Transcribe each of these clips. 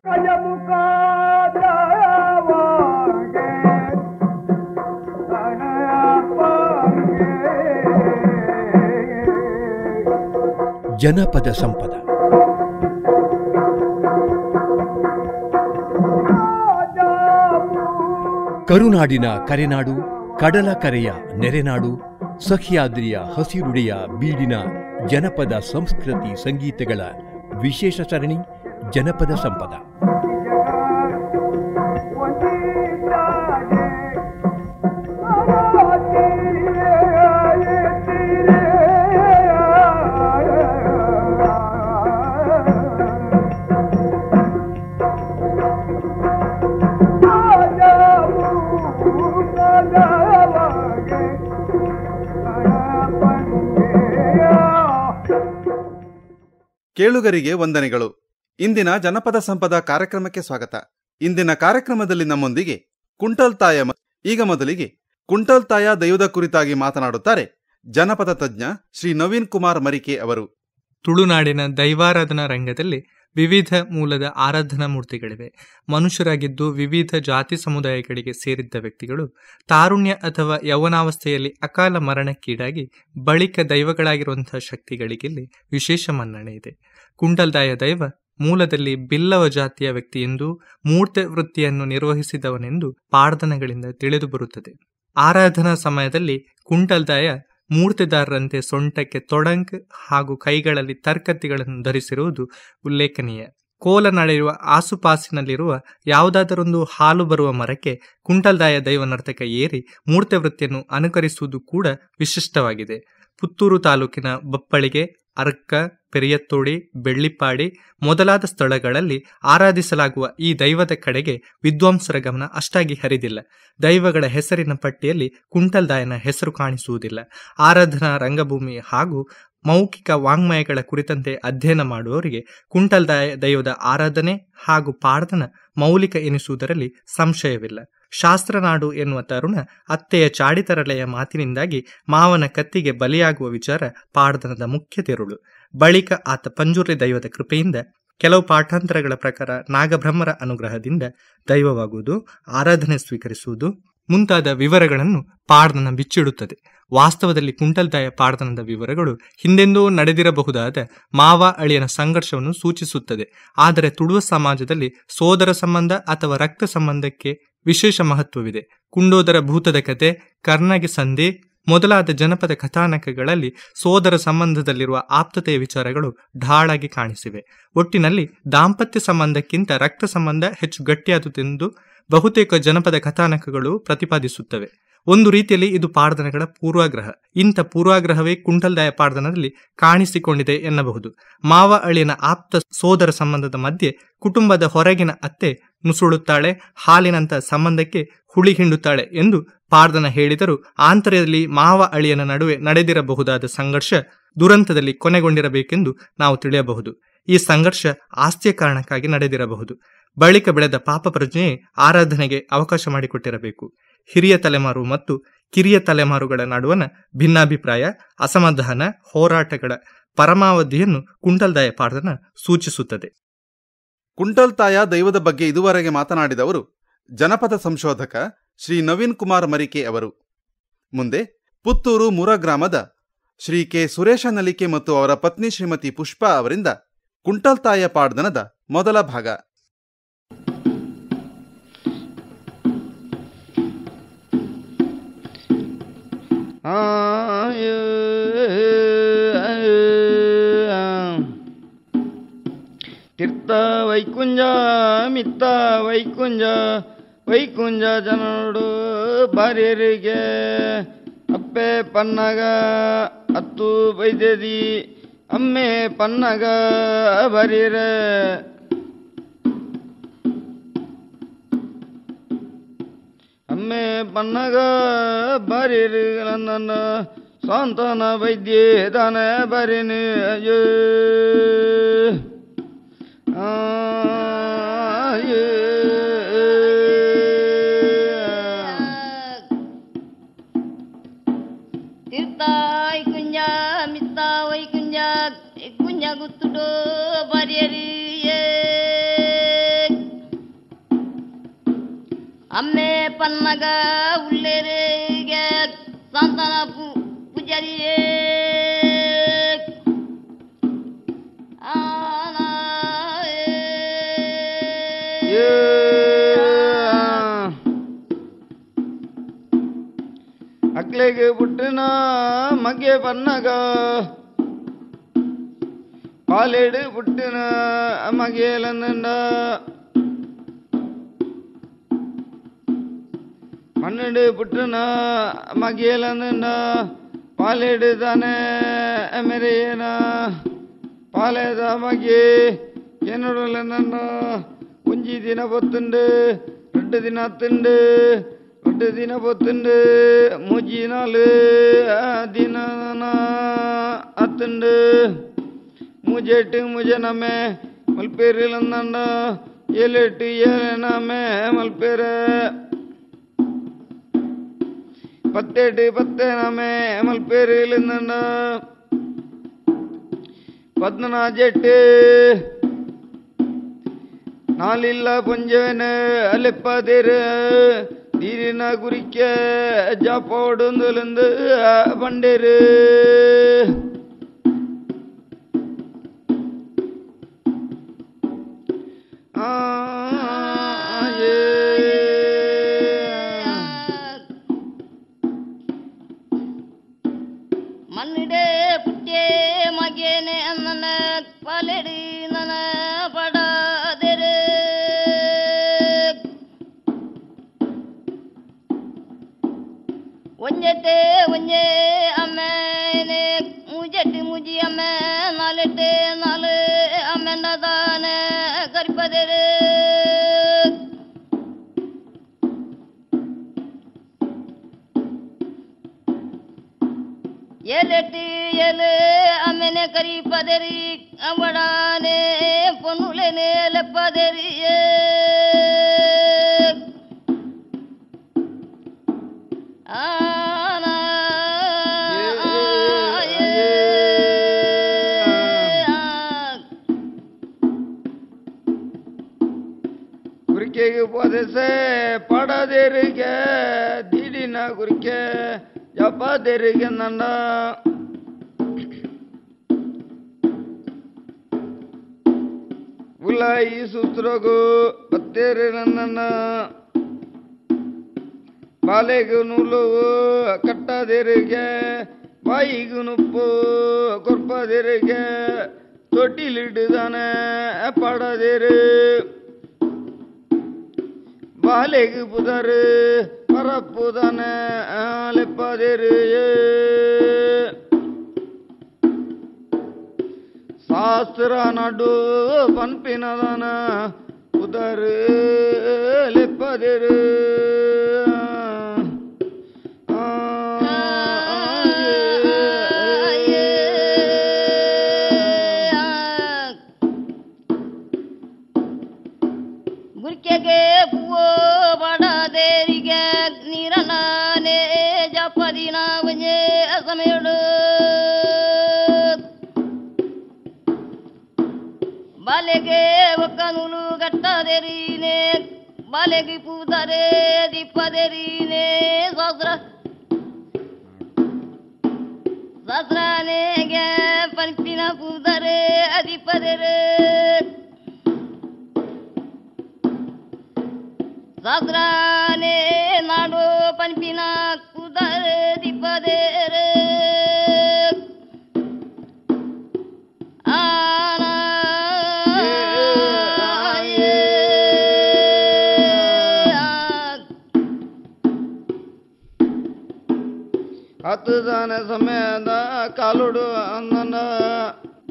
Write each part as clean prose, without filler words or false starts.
ಜನಪದ ಸಂಪದ. ಕರುನಾಡಿನ ಕರೆನಾಡು, ಕಡಲ ಕರೆಯ ನೆರೆನಾಡು, ಸಹ್ಯಾದ್ರಿಯ ಹಸಿರುಡೆಯ ಬೀಡಿನ ಜನಪದ ಸಂಸ್ಕೃತಿ ಸಂಗೀತಗಳ ವಿಶೇಷ ಸರಣಿ ಜನಪದ ಸಂಪದ. ಕೇಳುಗರಿಗೆ ವಂದನೆಗಳು. ಇಂದಿನ ಜನಪದ ಸಂಪದ ಕಾರ್ಯಕ್ರಮಕ್ಕೆ ಸ್ವಾಗತ. ಇಂದಿನ ಕಾರ್ಯಕ್ರಮದಲ್ಲಿ ನಮ್ಮೊಂದಿಗೆ ಕುಂಟಲ್ತಾಯ. ಈಗ ಮೊದಲಿಗೆ ಕುಂಟಲ್ತಾಯ ದೈವದ ಕುರಿತಾಗಿ ಮಾತನಾಡುತ್ತಾರೆ ಜನಪದ ತಜ್ಞ ಶ್ರೀ ನವೀನ್ ಕುಮಾರ್ ಮರಿಕೆ ಅವರು. ತುಳುನಾಡಿನ ದೈವಾರಾಧನಾ ರಂಗದಲ್ಲಿ ವಿವಿಧ ಮೂಲದ ಆರಾಧನಾ ಮೂರ್ತಿಗಳಿವೆ. ಮನುಷ್ಯರಾಗಿದ್ದು ವಿವಿಧ ಜಾತಿ ಸಮುದಾಯಗಳಿಗೆ ಸೇರಿದ್ದ ವ್ಯಕ್ತಿಗಳು ತಾರುಣ್ಯ ಅಥವಾ ಯೌವನಾವಸ್ಥೆಯಲ್ಲಿ ಅಕಾಲ ಮರಣಕ್ಕೀಡಾಗಿ ಬಳಿಕ ದೈವಗಳಾಗಿರುವಂತಹ ಶಕ್ತಿಗಳಿಗಿಲ್ಲಿ ವಿಶೇಷ ಮನ್ನಣೆ ಇದೆ. ಕುಂಟಲ್ತಾಯ ದೈವ ಮೂಲದಲ್ಲಿ ಬಿಲ್ಲವ ಜಾತಿಯ ವ್ಯಕ್ತಿಯೆಂದು, ಮೂರ್ತಿ ವೃತ್ತಿಯನ್ನು ನಿರ್ವಹಿಸಿದವನೆಂದು ಪಾಡ್ದನಗಳಿಂದ ತಿಳಿದು ಬರುತ್ತದೆ. ಆರಾಧನಾ ಸಮಯದಲ್ಲಿ ಕುಂಟಲ್ತಾಯ ಮೂರ್ತಿದಾರರಂತೆ ಸೊಂಟಕ್ಕೆ ತೊಡಂಕ್ ಹಾಗೂ ಕೈಗಳಲ್ಲಿ ತರ್ಕತ್ತಿಗಳನ್ನು ಧರಿಸಿರುವುದು ಉಲ್ಲೇಖನೀಯ. ಕೋಲ ನಡೆಯುವ ಆಸುಪಾಸಿನಲ್ಲಿರುವ ಯಾವುದಾದರೊಂದು ಹಾಲು ಬರುವ ಮರಕ್ಕೆ ಕುಂಟಲ್ತಾಯ ದೈವ ನರ್ತಕ ಏರಿ ಮೂರ್ತಿ ವೃತ್ತಿಯನ್ನು ಅನುಕರಿಸುವುದು ಕೂಡ ವಿಶಿಷ್ಟವಾಗಿದೆ. ಪುತ್ತೂರು ತಾಲೂಕಿನ ಬಪ್ಪಳಿಗೆ, ಅರ್ಕ, ಪೆರಿಯತ್ತೋಡಿ, ಬೆಳ್ಳಿಪ್ಪಾಡಿ ಮೊದಲಾದ ಸ್ಥಳಗಳಲ್ಲಿ ಆರಾಧಿಸಲಾಗುವ ಈ ದೈವದ ಕಡೆಗೆ ವಿದ್ವಾಂಸರ ಗಮನ ಅಷ್ಟಾಗಿ ಹರಿದಿಲ್ಲ. ದೈವಗಳ ಹೆಸರಿನ ಪಟ್ಟಿಯಲ್ಲಿ ಕುಂಟಲ್ತಾಯನ ಹೆಸರು ಕಾಣಿಸುವುದಿಲ್ಲ. ಆರಾಧನಾ ರಂಗಭೂಮಿ ಹಾಗೂ ಮೌಖಿಕ ವಾಂಗ್ಮಯಗಳ ಕುರಿತಂತೆ ಅಧ್ಯಯನ ಮಾಡುವವರಿಗೆ ಕುಂಟಲ್ತಾಯ ದೈವದ ಆರಾಧನೆ ಹಾಗೂ ಪಾಡ್ದನ ಮೌಲಿಕ ಎನಿಸುವುದರಲ್ಲಿ ಸಂಶಯವಿಲ್ಲ. ಶಾಸ್ತ್ರನಾಡು ಎನ್ನುವ ತರುಣ ಅತ್ತೆಯ ಚಾಡಿತರಳೆಯ ಮಾತಿನಿಂದಾಗಿ ಮಾವನ ಕತ್ತಿಗೆ ಬಲಿಯಾಗುವ ವಿಚಾರ ಪಾಡ್ದನದ ಮುಖ್ಯ ತಿರುಳು. ಬಳಿಕ ಆತ ಪಂಜುರ್ಲಿ ದೈವದ ಕೃಪೆಯಿಂದ ಕೆಲವು ಪಾಠಾಂತರಗಳ ಪ್ರಕಾರ ನಾಗಬ್ರಹ್ಮರ ಅನುಗ್ರಹದಿಂದ ದೈವವಾಗುವುದು, ಆರಾಧನೆ ಸ್ವೀಕರಿಸುವುದು ಮುಂತಾದ ವಿವರಗಳನ್ನು ಪಾಡ್ದನ ಬಿಚ್ಚಿಡುತ್ತದೆ. ವಾಸ್ತವದಲ್ಲಿ ಕುಂಟಲ್ತಾಯ ಪಾಡ್ದನದ ವಿವರಗಳು ಹಿಂದೆಂದೋ ನಡೆದಿರಬಹುದಾದ ಮಾವ ಅಳಿಯನ ಸಂಘರ್ಷವನ್ನು ಸೂಚಿಸುತ್ತದೆ. ಆದರೆ ತುಳುವ ಸಮಾಜದಲ್ಲಿ ಸೋದರ ಸಂಬಂಧ ಅಥವಾ ರಕ್ತ ಸಂಬಂಧಕ್ಕೆ ವಿಶೇಷ ಮಹತ್ವವಿದೆ. ಕುಂಡೋದರ ಭೂತದ ಕತೆ, ಕರ್ಣಗೆ ಸಂಧಿ ಮೊದಲಾದ ಜನಪದ ಕಥಾನಕಗಳಲ್ಲಿ ಸೋದರ ಸಂಬಂಧದಲ್ಲಿರುವ ಆಪ್ತತೆಯ ವಿಚಾರಗಳು ಢಾಳಾಗಿ ಕಾಣಿಸಿವೆ. ಒಟ್ಟಿನಲ್ಲಿ ದಾಂಪತ್ಯ ಸಂಬಂಧಕ್ಕಿಂತ ರಕ್ತ ಸಂಬಂಧ ಹೆಚ್ಚು ಗಟ್ಟಿಯಾದುದೆಂದು ಬಹುತೇಕ ಜನಪದ ಕಥಾನಕಗಳು ಪ್ರತಿಪಾದಿಸುತ್ತವೆ. ಒಂದು ರೀತಿಯಲ್ಲಿ ಇದು ಪಾಡ್ದನಗಳ ಪೂರ್ವಾಗ್ರಹ. ಇಂಥ ಪೂರ್ವಾಗ್ರಹವೇ ಕುಂಟಲ್ತಾಯ ಪಾಡ್ದನದಲ್ಲಿ ಕಾಣಿಸಿಕೊಂಡಿದೆ ಎನ್ನಬಹುದು. ಮಾವ ಅಳಿಯನ ಆಪ್ತ ಸೋದರ ಸಂಬಂಧದ ಮಧ್ಯೆ ಕುಟುಂಬದ ಹೊರಗಿನ ಅತ್ತೆ ನುಸುಳುತ್ತಾಳೆ, ಹಾಲಿನಂಥ ಸಂಬಂಧಕ್ಕೆ ಹುಳಿ ಹಿಂಡುತ್ತಾಳೆ ಎಂದು ಪಾಡ್ದನ ಹೇಳಿದರೂ ಆಂತರ್ಯದಲ್ಲಿ ಮಾವ ಅಳಿಯನ ನಡುವೆ ನಡೆದಿರಬಹುದಾದ ಸಂಘರ್ಷ ದುರಂತದಲ್ಲಿ ಕೊನೆಗೊಂಡಿರಬೇಕೆಂದು ನಾವು ತಿಳಿಯಬಹುದು. ಈ ಸಂಘರ್ಷ ಆಸ್ತಿಯ ಕಾರಣಕ್ಕಾಗಿ ನಡೆದಿರಬಹುದು. ಬಳಿಕ ಬೆಳೆದ ಪಾಪ ಪ್ರಜ್ಞೆಯೇ ಆರಾಧನೆಗೆ ಅವಕಾಶ ಮಾಡಿಕೊಟ್ಟಿರಬೇಕು. ಹಿರಿಯ ತಲೆಮಾರು ಮತ್ತು ಕಿರಿಯ ತಲೆಮಾರುಗಳ ನಡುವಣ ಭಿನ್ನಾಭಿಪ್ರಾಯ, ಅಸಮಾಧಾನ, ಹೋರಾಟಗಳ ಪರಮಾವಧಿಯನ್ನು ಕುಂಟಲ್ತಾಯ ಪಾಡ್ದನ ಸೂಚಿಸುತ್ತದೆ. ಕುಂಟಲ್ತಾಯ ದೈವದ ಬಗ್ಗೆ ಇದುವರೆಗೆ ಮಾತನಾಡಿದವರು ಜನಪದ ಸಂಶೋಧಕ ಶ್ರೀ ನವೀನ್ ಕುಮಾರ್ ಮರಿಕೆ ಅವರು. ಮುಂದೆ ಪುತ್ತೂರು ಮುರ ಗ್ರಾಮದ ಶ್ರೀ ಕೆ ಸುರೇಶ ನಲಿಕೆ ಮತ್ತು ಅವರ ಪತ್ನಿ ಶ್ರೀಮತಿ ಪುಷ್ಪಾ ಅವರಿಂದ ಕುಂಟಲ್ತಾಯ ಪಾಡ್ದನದ ಮೊದಲ ಭಾಗ. ತೀರ್ಥ ವೈಕುಂಜ ಮಿತ್ತ ವೈಕುಂಜ ವೈಕುಂಜ ಜನಡು ಬಾರ್ಯರಿಗೆ ಅಪ್ಪೆ ಪನ್ನಗ ಹತ್ತು ಬೈದದಿ ಅಮ್ಮೆ ಪನ್ನಗ ಬರೀರೆ ಅಮ್ಮೆ ಪನ್ನಗ ಬರೀರಿ ನನ್ನ ಸ್ವಂತನ ವೈದ್ಯ ದಾನ ಬರೀನಿ ತೀರ್ಥಾಯ್ ಕುಂಜ ಮಿತ್ತಾವೈ ಕುಂಜ ಕುಂಜ ಗುತ್ತುಡೋ ಬರಿಯರಿ ಅಮ್ಮೆ ಪನ್ನಗ ಉಳ್ಳೆರೆಗೆ ಸಂತಾನ ಪೂಜಾರಿಯೇ ಅಕ್ಲೆಗೆ ಬುಟ್ಟಿನ ಮಗೆ ಪನ್ನಗ ಪಾಲೆಡು ಬುಟ್ಟಿನ ಮಗೇಲಂದ பன்னெண்டு புட்டுனா மகியலந்துண்டா பாலேடு தானே மெரையனா பாலேதா மகி என்னோடலந்தா குஞ்சி தின பொத்துண்டு 2 ದಿನ ತಿಂಡು 2 ದಿನ பொத்துண்டு ಮೂಜಿ 4 ದಿನ ಅತ್ತುಂಡು ಮೂಜೆಟ್ಟು ಮುಜೆ ನಮ್ಮೆ ಮಲ್ಪೇರಿಲಂದಂಡ 7 ನಮ್ಮೆ ಮಲ್ಪೇರೆ 10 ನಮ್ಮೆ ಮಲ್ಪೇರಿಲಿಂದಂಡ 14 ನಾಲಿಲ್ಲ ಪುಂಜವನ ಅಲೆಪ್ಪದಿರು ನೀರಿನ ಗುರಿಕೆ ಜಾಪೋಡೊಂದುಲಂದು ಬಂಡೇರು மண்ணிடே புட்டே மகேனே அண்ணன பாலெடு நன படாதெரு ஒஞ்செட்டு ஒஞ்சே அம்மேனே மூஜெட்டு மூஜி அம்மே 4 அம்மெண்டதானே கரிப்பதெரு ஏழெட்டு அம்மனை கரிப்பதெரி அவடானே பொன்னுலனே லெப்பதெரியே ಗುರಿಕೆಗೆ ಪೊದೆಸೆ ಪಡದೆರಿಗೆ ದಿಡಿನ ಗುರಿಕೆ ಜಪದೆರಿಗೆ ನಂಡ ಉಲಾಯಿ ಸೂತ್ರಗು ಪತ್ತೇರಿ ನನ್ನ ಬಾಲೆಗೂ ನೂಲು ಕಟ್ಟದೆರಿಗೆ ಬಾಯಿಗೂ ನುಪ್ಪು ಕೊರ್ಪದೆರಿಗೆ ತೊಟ್ಟಿಲಿಡ್ದಾನೆ ಪಡದೆರು ಬಾಲೆಗೆ ಪುದರು ಪರಪ್ಪುದಾನೆ ಲೆಪ್ಪದೆರು ಶಾಸ್ತ್ರ ನಡು ಪನ್ಪಿನದನ ಪುದರು ಲೆಪ್ಪದೆರು ಗುರ್ಕೆಗೆ ಹೂವು ಬಡದೇರಿಗೆ ನೀರನಾನೆ ಜಪದಿನ ಒಂಜೆ ಸಮಯಡು ಬಾಲೆಗೆ ಒಕ್ಕ ನೂಲು ಗಟ್ಟದೆರೀನೆ ಬಾಲೆಗೆ ಪೂದರೆ ದೀಪದೆರೀನೆ ಶಾಸ್ತ್ರನೆಗೆ ಪಂಪಿನ ಪೂದರೆ ದೀಪದೆರೆ ಶಾಸ್ತ್ರನೇ ನಾಡು ಪಂಪಿನ ಪೂದರೆ ದೀಪದೆರೆ ಹತ್ತುದಾನ ಸಮಯದ ಕಾಲುಡು ಅಂದನ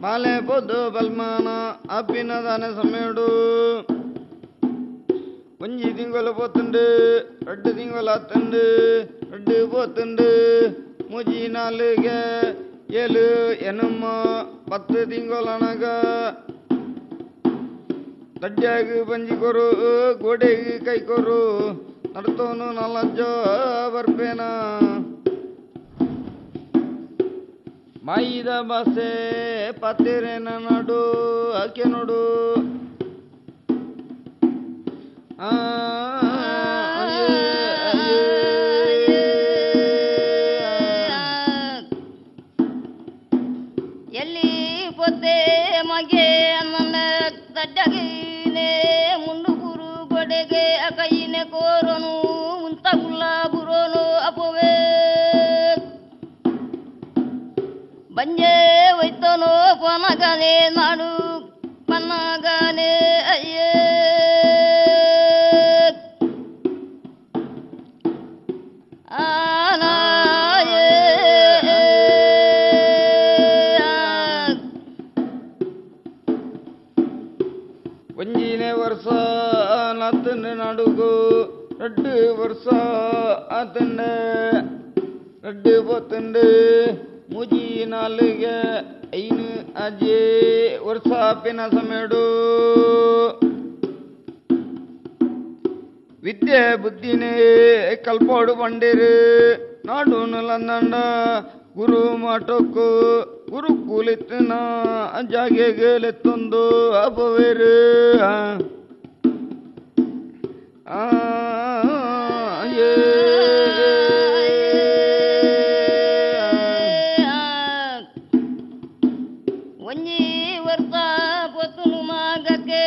ಮಾಲೆ ಪೊದ್ದು ಬಲ್ಮಾನ ಅಪ್ಪಿನದಾನ ಸಮಯಡು ಒಂಜಿ ತಿಂಗಳು ಪೋತುಂಡು 2 ತಿಂಗಳು ಹತ್ತುಂಡು 2 ಪೋತುಂಡು ಮೂಜಿ 4 7 ಎನುಮ್ಮ 10 ತಿಂಗಳನಗ ದಡ್ಡ್ಯಾಗ ಬಂಜಿ ಕೊರು ಗೋಡೆಗೆ ಕೈ ಕೊರು ನಡ್ತೋನು 4 ಬರ್ಪೇನ ಮಾಯಿದ ಬಾಸೆ ಪತ್ತೇರೇನ ನಡು ಆಕೆ ನೋಡು ಪವನಗನೆ ನಾಡು ಪನ್ನಗನೆ ಅಯ್ಯೇ ಒಂಜಿನೇ ವರ್ಷ ನತ್ತನ ನಡುಗು 2 ವರ್ಷ ಆತಂಡ 2 ಪತ್ತಂಡು ಮುಜಿ ನಾಲಿಗೆ 5 ಅಜೆ ವರ್ಷ ಪಿನ ಸಮೇಡು ವಿದ್ಯೆ ಬುದ್ಧಿನೇ ಕಲ್ಪೋಡು ಬಂಡಿರು ನಾಡು ನಲಂದಂಡ ಗುರು ಮಾಟೋಕು ಗುರು ಕೂಲಿತ್ತಿನ ಜಾಗೆಗೆಲೆತ್ತೊಂದು ಅಪವೇರು ಒಂಜಿ ವರ್ಷ ಪೊತ್ತುನು ಮಾಗಕ್ಕೆ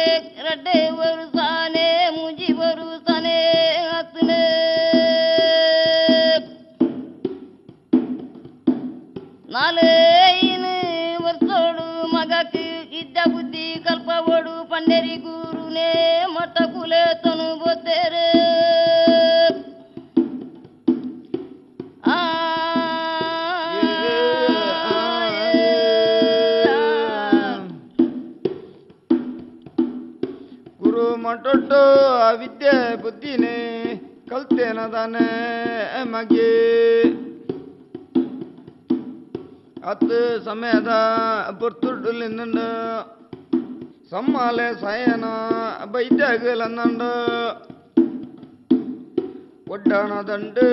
2 ವರ್ಷಾನೆ ಮುಜಿ ಬರುತ್ತಾನೆ ಹತ್ತನೆ ನಾಲೇನು ವರ್ಷೋಡು ಮಗಕ್ಕೆ ಇದ್ದ ಬುದ್ಧಿ ಕಲ್ಪವೋಡು ಪಂಡರಿ ಗುರುನೇ ಮಠ ಕುಲೆ ತನು ಬೋತೇರೆ ಗುರು ಮಠೊಟ್ಟು ವಿದ್ಯೆ ಬುದ್ಧಿನೇ ಕಲ್ತೇನದಾನೆ ಮಗೆ ಹತ್ತು ಸಮಯದ ಪುರ್ತುಡ್ಲಿಂದ ಸಮ್ಮಾಲೆ ಸಾಯನ ಬೈದ್ಯಾಗಲಂದ ಒಡ್ಡಣ ದಂಡು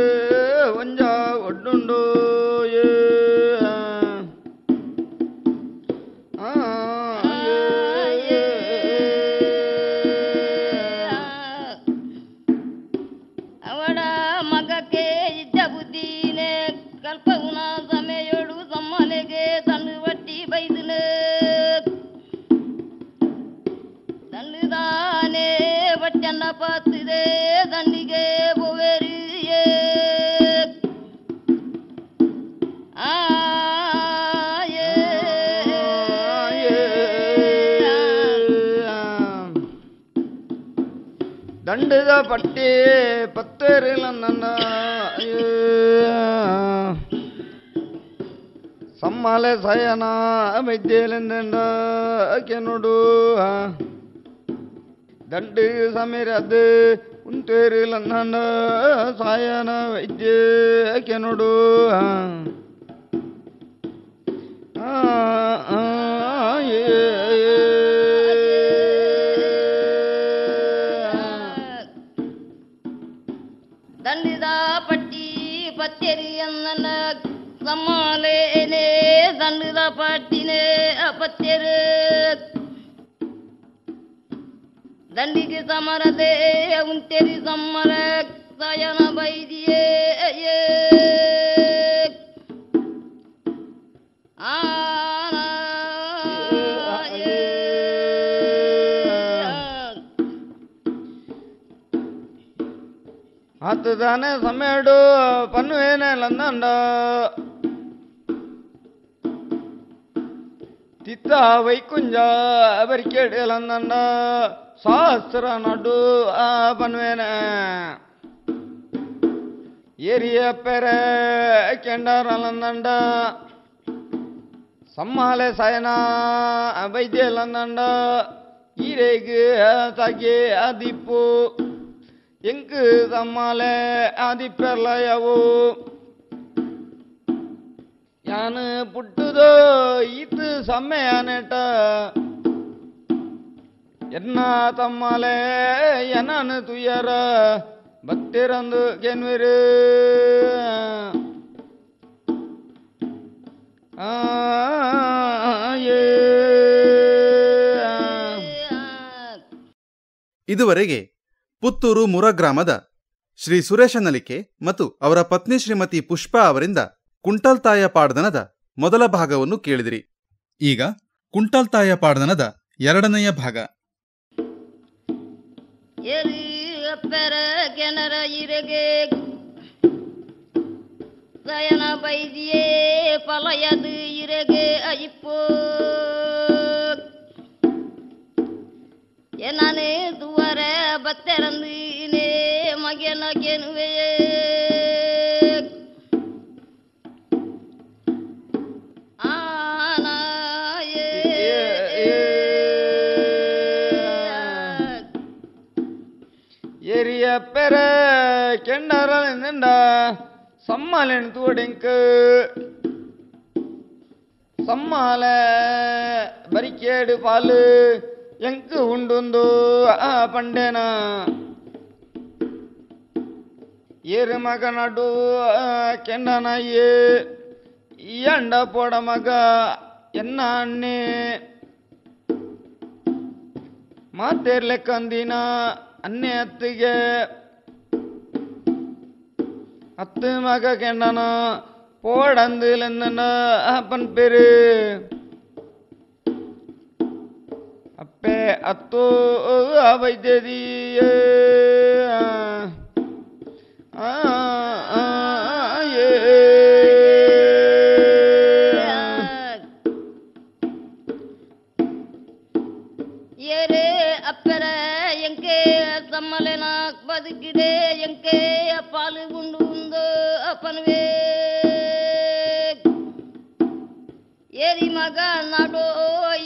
ಒಂಜ ಒಡ್ಡುಂಡು ಅವಡ ಮಗಕ್ಕೆ ಇದ್ದ ಬುದ್ಧಿನೇ ಕಲ್ಪಗುಣ ಸಮಯೋಡು ಸಮ್ಮಲೆಗೆ ತಂದು ಬಟ್ಟಿ ಬೈದನು ದಂಡುದಾನೆ ಬಟ್ಟನ್ನ ಪಾತಿದೆ ದಂಡಿಗೆ ಬೋವೆರಿಯೇ ದಂಡದ ಪಟ್ಟಿ ಪತ್ತೇರಿಲ್ಲ ನನ್ನ ಸಮ್ಮಾಲೆ ಸಯನ ವೈದ್ಯಲೆಂದ ಕೆನುಡು ದಂಡು ಸಮೀರದು ಉಂತೇರಿಲ್ಲ ನನ್ನ ಸಾಯನ ವೈದ್ಯ ಕೆನುಡು ದಂಡಿದ ಪಟ್ಟಿ ಪತ್ತೆರಿ ಅನ್ನನ ಸಮ್ಮಾಲೇನೆ ದಂಡದ ಪಟ್ಟಿನೇ ಅಪತ್ಯರು ದಂಡಿಗೆ ಸಮರದೆ ಉಂತೆರಿ ಸಮ್ಮರ ಸಯನ ಬೈದಿಯೇ ಹತ್ತದಾನೆ ಸಮೇಡು ಪನ್ನುವೇನೆ ಲಂದಂಡ ತಿತ್ತ ವೈಕುಂಜ ಬರಿಕೇಡೆ ಲಂದಂಡ ಸಹಸ್ರ ನಡು ಪನ್ನುವೇನೆ ಏರಿಯ ಪೆರೆ ಕೆಂಡರ ಲಂದಂಡ ಸಮ್ಮಾಲೆ ಸಾಯನ ವೈದ್ಯ ಲಂದಂಡ ಈರೆಗೆ ತಾಗೆ ಆದಿಪ್ಪು ಎಂಕು ಸಮ್ಮಾಲೆ ಆದಿಪ್ಪೆರ್ಲಯವು ಯಾನು ಪುಟ್ಟುದೋ ಈತು ಸಮ್ಮೆಯಾನೆಟ ಎನ್ನ ತಮ್ಮಾಲೆ ಎನಾನು ತುಯ್ಯರ ಭಕ್ತಿರಂದು ಗೆನ್ವಿರು ಇದುವರೆಗೆ ಪುತ್ತೂರು ಮುರ ಗ್ರಾಮದ ಶ್ರೀ ಸುರೇಶ ನಲಿಕೆ ಮತ್ತು ಅವರ ಪತ್ನಿ ಶ್ರೀಮತಿ ಪುಷ್ಪಾ ಅವರಿಂದ ಕುಂಟಲ್ತಾಯ ಪಾಡ್ದನದ ಮೊದಲ ಭಾಗವನ್ನು ಕೇಳಿದಿರಿ. ಈಗ ಕುಂಟಲ್ತಾಯ ಪಾಡ್ದನದ 2ನೆಯ ಭಾಗ. ಎಪ್ಪರ ಕೆನರ ಇರೆಗೆ ಸಯನ ಬೈದಿಯೇ ಪಲಯದು ಇರೆಗೆ ಅಯಿಪ್ಪೋ ಏನಾನೇ ದುವರ ಬತ್ತೆರಂದೀನೇ ಮಗನ ಗೆನುವೆಯೇ எரிய பெற கெண்டரல் நின்ற சம்மாலன் தூடெங்கு சம்மால ಬರಿಕೇಡು ಪಾಲು ಎಂಕು ಉಂಡುಂದು ಆ ಪಂಡೆನ ಏರು ಮಗ ನಡು ಕೆಂಡನಾಯೇ ಈ ಅಂಡ ಪೋಡ ಮಗ ಎನ್ನ ಅಣ್ಣೆ ಮಾತೇರ್ಲೆಕ್ಕಂದಿನ ಅನ್ನೆ ಅತ್ತಿಗೆ அத்து மக கெண்டனா போடந்துலந்தன அப்பன் பேரு அப்பே அத்தோ வைத்தியதியே ஏரே அப்பற எங்கே சம்மலன ಬದುಕಿದೆ ಎಂಕೆ ಪಾಲು ಗುಂಡು ಉಂದು ಅಪ್ಪನವೇ ಏರಿ ಮಗ ನಡೋ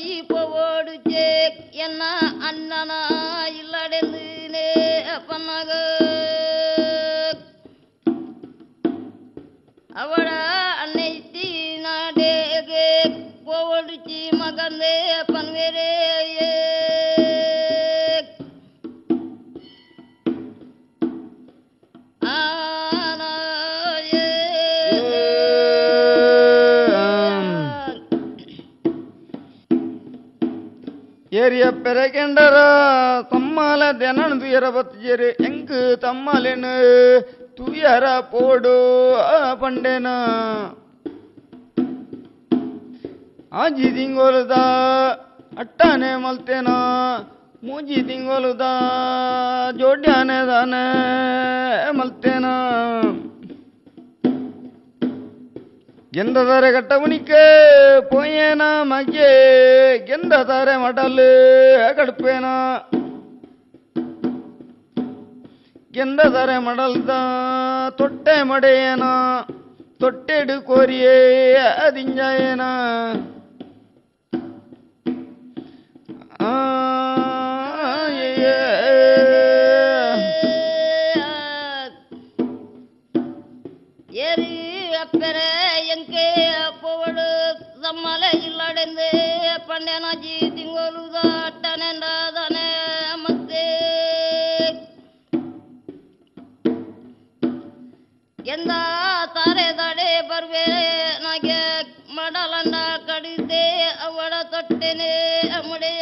ಈ ಪೋಡು ಚೇಕ್ ಎನ್ನ ಅಣ್ಣನ ಇಲ್ಲಡೆಂದಿನೇ ಅಪ್ಪನಾಗ ಅವಳ ಅನ್ನೈತಿ ನಾಡೆಗೆ ಪೋಡು ಚಿ ಮಗಂದೇ ಅಪ್ಪನವೇರೇ ஏரிய பெறகெண்டர தம்மால தினம் துயர பத்தியரு எங்கு தம்மாலேன்னு துயர போடு பண்டேன ಆಜಿ ತಿಂಗೋಲುದ ಅಟ್ಟಾನೆ ಮಲ್ತೇನ ಮೂಜಿ ತಿಂಗೋಲುದ ಜೋಡ್ಯಾನೆ ದಾನೆ ಮಲ್ತೇನ ಗೆಂದದರೆ ಕಟ್ಟವಣಿಕೆ ಪೋಯೇನ ಮಗೆ ಗೆಂದದರೆ ಮಡಲು ಕಡುಪೇನ ಗೆಂದದರೆ ಮಡಲ್ದ ತೊಟ್ಟೆ ಮಡೆಯೇನ ತೊಟ್ಟೆಡು ಕೋರಿಯೇ ಅದಿಂಜಾಯೇನ ஏரி அப்பற எங்கே போவடு சம்மலை இல்லடந்து பண்டனாஜி திங்கோலுத அட்டனெண்டாதனே ಮತ್ತೆ ಎಂದ ತಾರೆ ದಡೆ ಬರ್ವೆ ನಗೆ ಮಡಲಂಡ ಕಡಿದೆ ಅವಳ ತೊಟ್ಟೆನೆ ಅಮಡೆ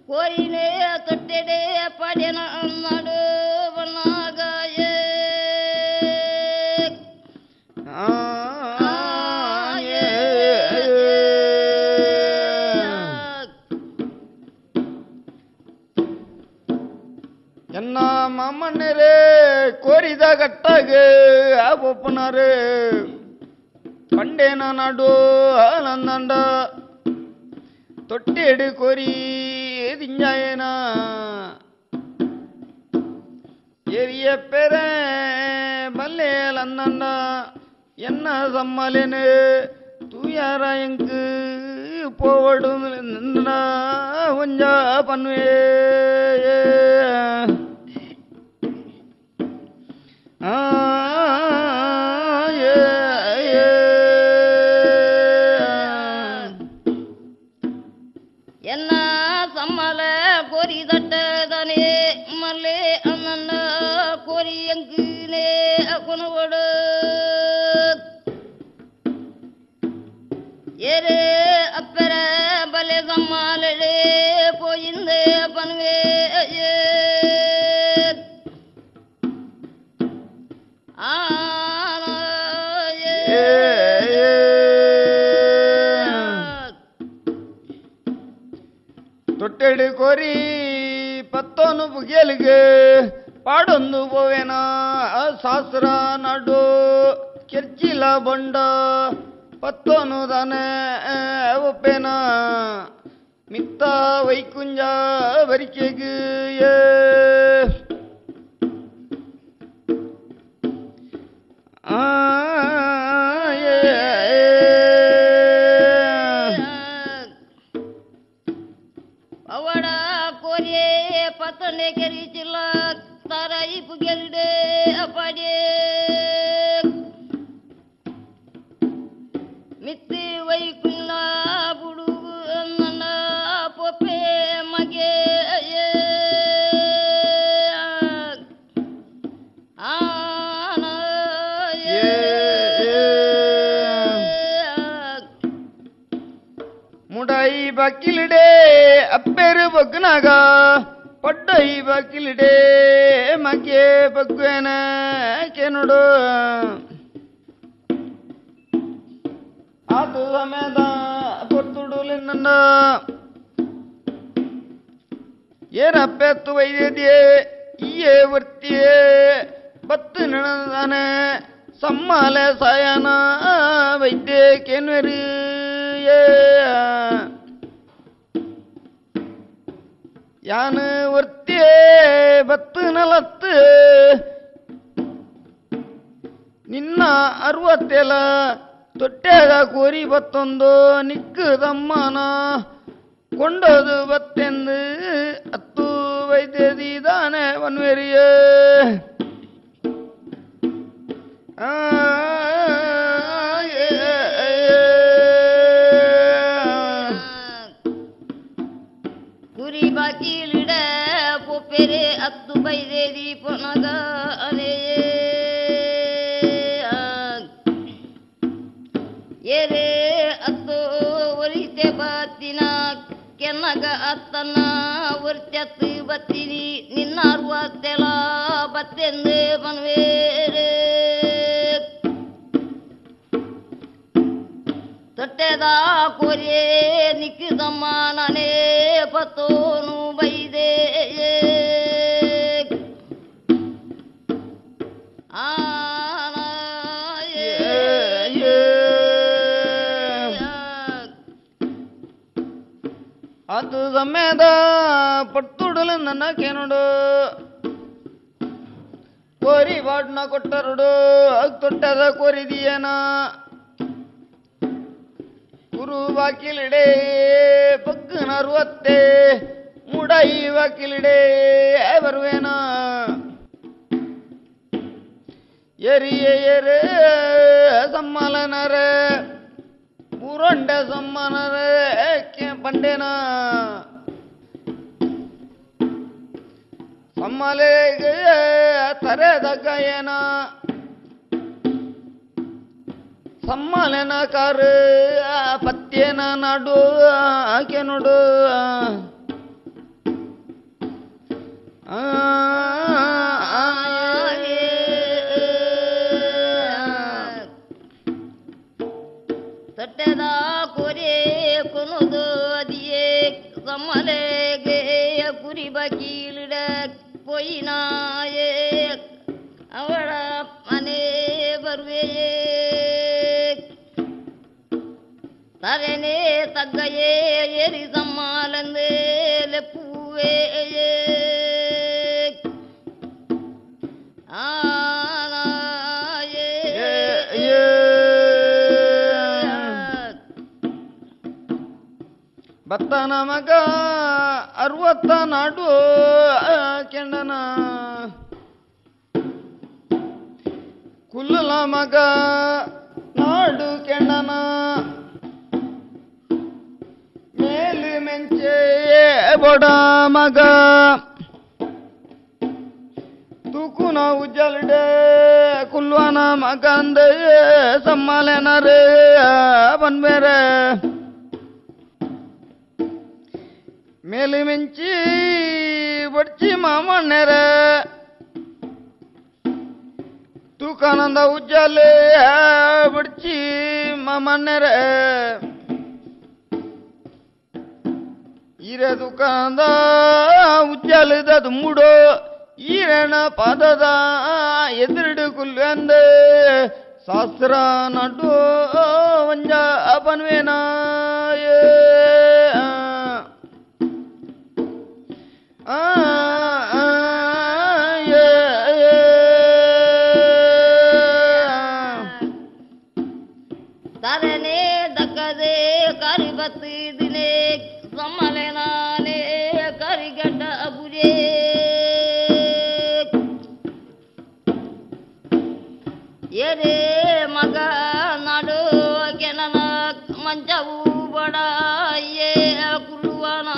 ಕೋರಿನೆ ತೊಟ್ಟೆಡೆ ಪಡೆನ ನಡು ಬಣ್ಣಗಾಯೇ ಎನ್ನ ಮಾಮಣ್ಣರೇ ಕೋರಿದ ಗಟ್ಟಾಗೆ ಒಪ್ಪನಾರೆ ಪಂಡೇನ ನಾಡು ನಂದಂಡ ತೊಟ್ಟೆಡು ಕೋರಿ ದಿಂಜಾಯೇನ ಎರಿಯ ಪೆರೆ ಬಲ್ಲೇಲಂದಂಡ ಎನ್ನ ಸಮ್ಮಲೇನೆ ತೂಯಾರ ಎಂಕು போவடு கொஞ்சா பண்ணுவே என்ன சம்மல கோரி தட்டதனே மல்லே அண்ணன் கோரி எங்குனே குணவோடு ஏரே அப்பற பலே சம்மாலே போயிந்தே பன்வே ತೊಟ್ಟೆಡು ಕೋರಿ ಪತ್ತೋನು ಬುಗಿಯಲಿಗೆ ಪಾಡೊಂದು ಪೋವೇನ ಶಾಸ್ತ್ರ ನಾಡು ಕೆರ್ಚಿಲ ಬಂಡ ಪತ್ತೋನು ತಾನೆ ಒಪ್ಪೇನ ಮಿತ್ತ ವೈಕುಂಜ ಬರಿಕೆಗೆ ಅವಡ ಕೋರೆ ಪತ್ತನೆ ಕೆರಿಚಿಲ್ಲ ತಾರಾಯಿ ಪುಗೆಲ್ಡೆ ಅಪಾಡೆ ಮಿತ್ತಿ ವೈಕುಲ್ಲ ಬುಡುಗು ನನ್ನ ಪೊಪ್ಪೆ ಮಗೆ ಮುಡೈ ಬಕಿಲಿಡೆ ಅಪ್ಪೆರು ಬಗ್ನಾಗ ಪಡ್ಡೈ ಬಕಿಲಿಡೆ ಮಗೆ ಬಗ್ವೇನ ಕೆನುಡು ಅದು ಸಮೇತ ಪೊತ್ತುಡುಲಿನ ಏನಪ್ಪೆತ್ತು ವೈದ್ಯದಿಯೇ ಈಯೇ ವರ್ತಿಯೇ ಬತ್ತು ನಿಣದಾನೆ ಸಮ್ಮಾಲೆ ಸಾಯನ ವೈದ್ಯ ಕೆನ್ವರಿ ಯಾನು ವರ್ತಿಯೇ ಬತ್ತು ನಲತ್ತು ನಿನ್ನ 60 ತೊಟ್ಟಾಗ ಕೋರಿ ಬತ್ತೊಂದು ನಿಕ್ಕದಮ್ಮನ ಕೊಂಡೋದು ಬತ್ತೆಂದು 10 ವೈದ್ಯದಿದಾನೆ ಒನ್ವೆರಿಯ ಕುರಿ ಬಾಕಿಲಿಡ ಪೊಪ್ಪೆರೆ 10 ಬೈದೇದಿ ಪೊನಗ ಅನೇ ಏರೆ 10 ಒರಿತೆ ಬತ್ತಿನ ಕೆನ್ನಗ ಅತ್ತನ್ನ ಒರ್ಚತ್ತು ಬತ್ತಿನಿ ನಿನ್ನ 60 ಬತ್ತೆಂದು ಬನ್ವೇರೆ ತೊಟ್ಟೆದ ಕೋರೆ ನಿಕ್ಕಿದಮ್ಮ ನಾನೇ ಪತ್ತೋನು ಬೈದೆ ಅದು ಸಮೇತ ಪಟ್ಟುಡಲು ನನ್ನ ಕೆನುಡು ಕೋರಿ ಬಾಡ್ನ ಕೊಟ್ಟರುಡು ತೊಟ್ಟದ ಕೋರಿದಿಯನ ಗುರು ಬಾಕಿಲಿಡೆ ಪಕ್ಕನ 60 ಮುಡೈ ಬಾಕಿಲಿಡೆ ಬರುವೇನ ಎರಿಯೇ ಸಮ್ಮಲನರ ಪೂರೊಂಡ ಸಮ್ಮನರ ಪಂಡೇನ ಸಮ್ಮಲೆಗೆ ತರೆದ ಗಾಯನ ಸಮ್ಮಲನ ಕಾರ ಪತ್ಯನ ನಾಡು ಆಕೆ ನೋಡು ತೊಟ್ಟೆದ ಕೋರೆ ಕೊನುದು ಅದಿಯೇ ಸಮ್ಮಲೆಗೆ ಕುರಿ ಬಕೀಲಿಡ ಪೊಯ್ನಾಯೇ ಅವಳ ಮನೆ ಬರುವೆಯೇ ತರೆನೆ ತಗ್ಗಯೇ ಎರಿ ಸಮ್ಮಾಲಂದೆ ಲೆಪ್ಪುವೆ ಬತ್ತನ ಮಗ 60 ನಾಡು ಕೆಂಡನ ಕುಲ್ಲಲ ಮಗ ನಾಡು ಕೆಂಡನ ಮೇಲು ಮೆಂಚೆ ಬೊಡ ಮಗ ತೂಕುನ ಉಜ್ಜಲ್ಡೆ ಕುಲ್ವನ ಮಗಂದ ಸಮ್ಮಾಲೆನರೇ ಬನ್ಬೇರೆ ಮೇಲು ಮೆಂಚಿ ಬಡ್ಚಿ ಮಾಮಣ್ಣರ ತೂಕಾನಂದ ಉಜ್ಜಲೆ ಬಡ್ಚಿ ಮಾಮಣ್ಣರ ಈರೆ ತೂಕಾನಂದ ಉಜ್ಜಲದ ಮೂಡೋ ಈರಣ ಪಾದದ ಎದುರುಡು ಕುಲ್ವೆಂದ ಶಾಸ್ತ್ರ ನಡು ಒಂಜ ಪನ್ವೇನ ಧರಣೆ ದಕ್ಕದೆ ಕರಿಬತ್ತು ದಿನೇ ಸಮ್ಮಲೆ ನಾನೇ ಕರಿಗಡ್ಡ ಬುರೇ ಎರೆ ಮಗ ನಡು ಕೆನನ ಮಂಚವು ಬಡ ಏ ಕುರುವನ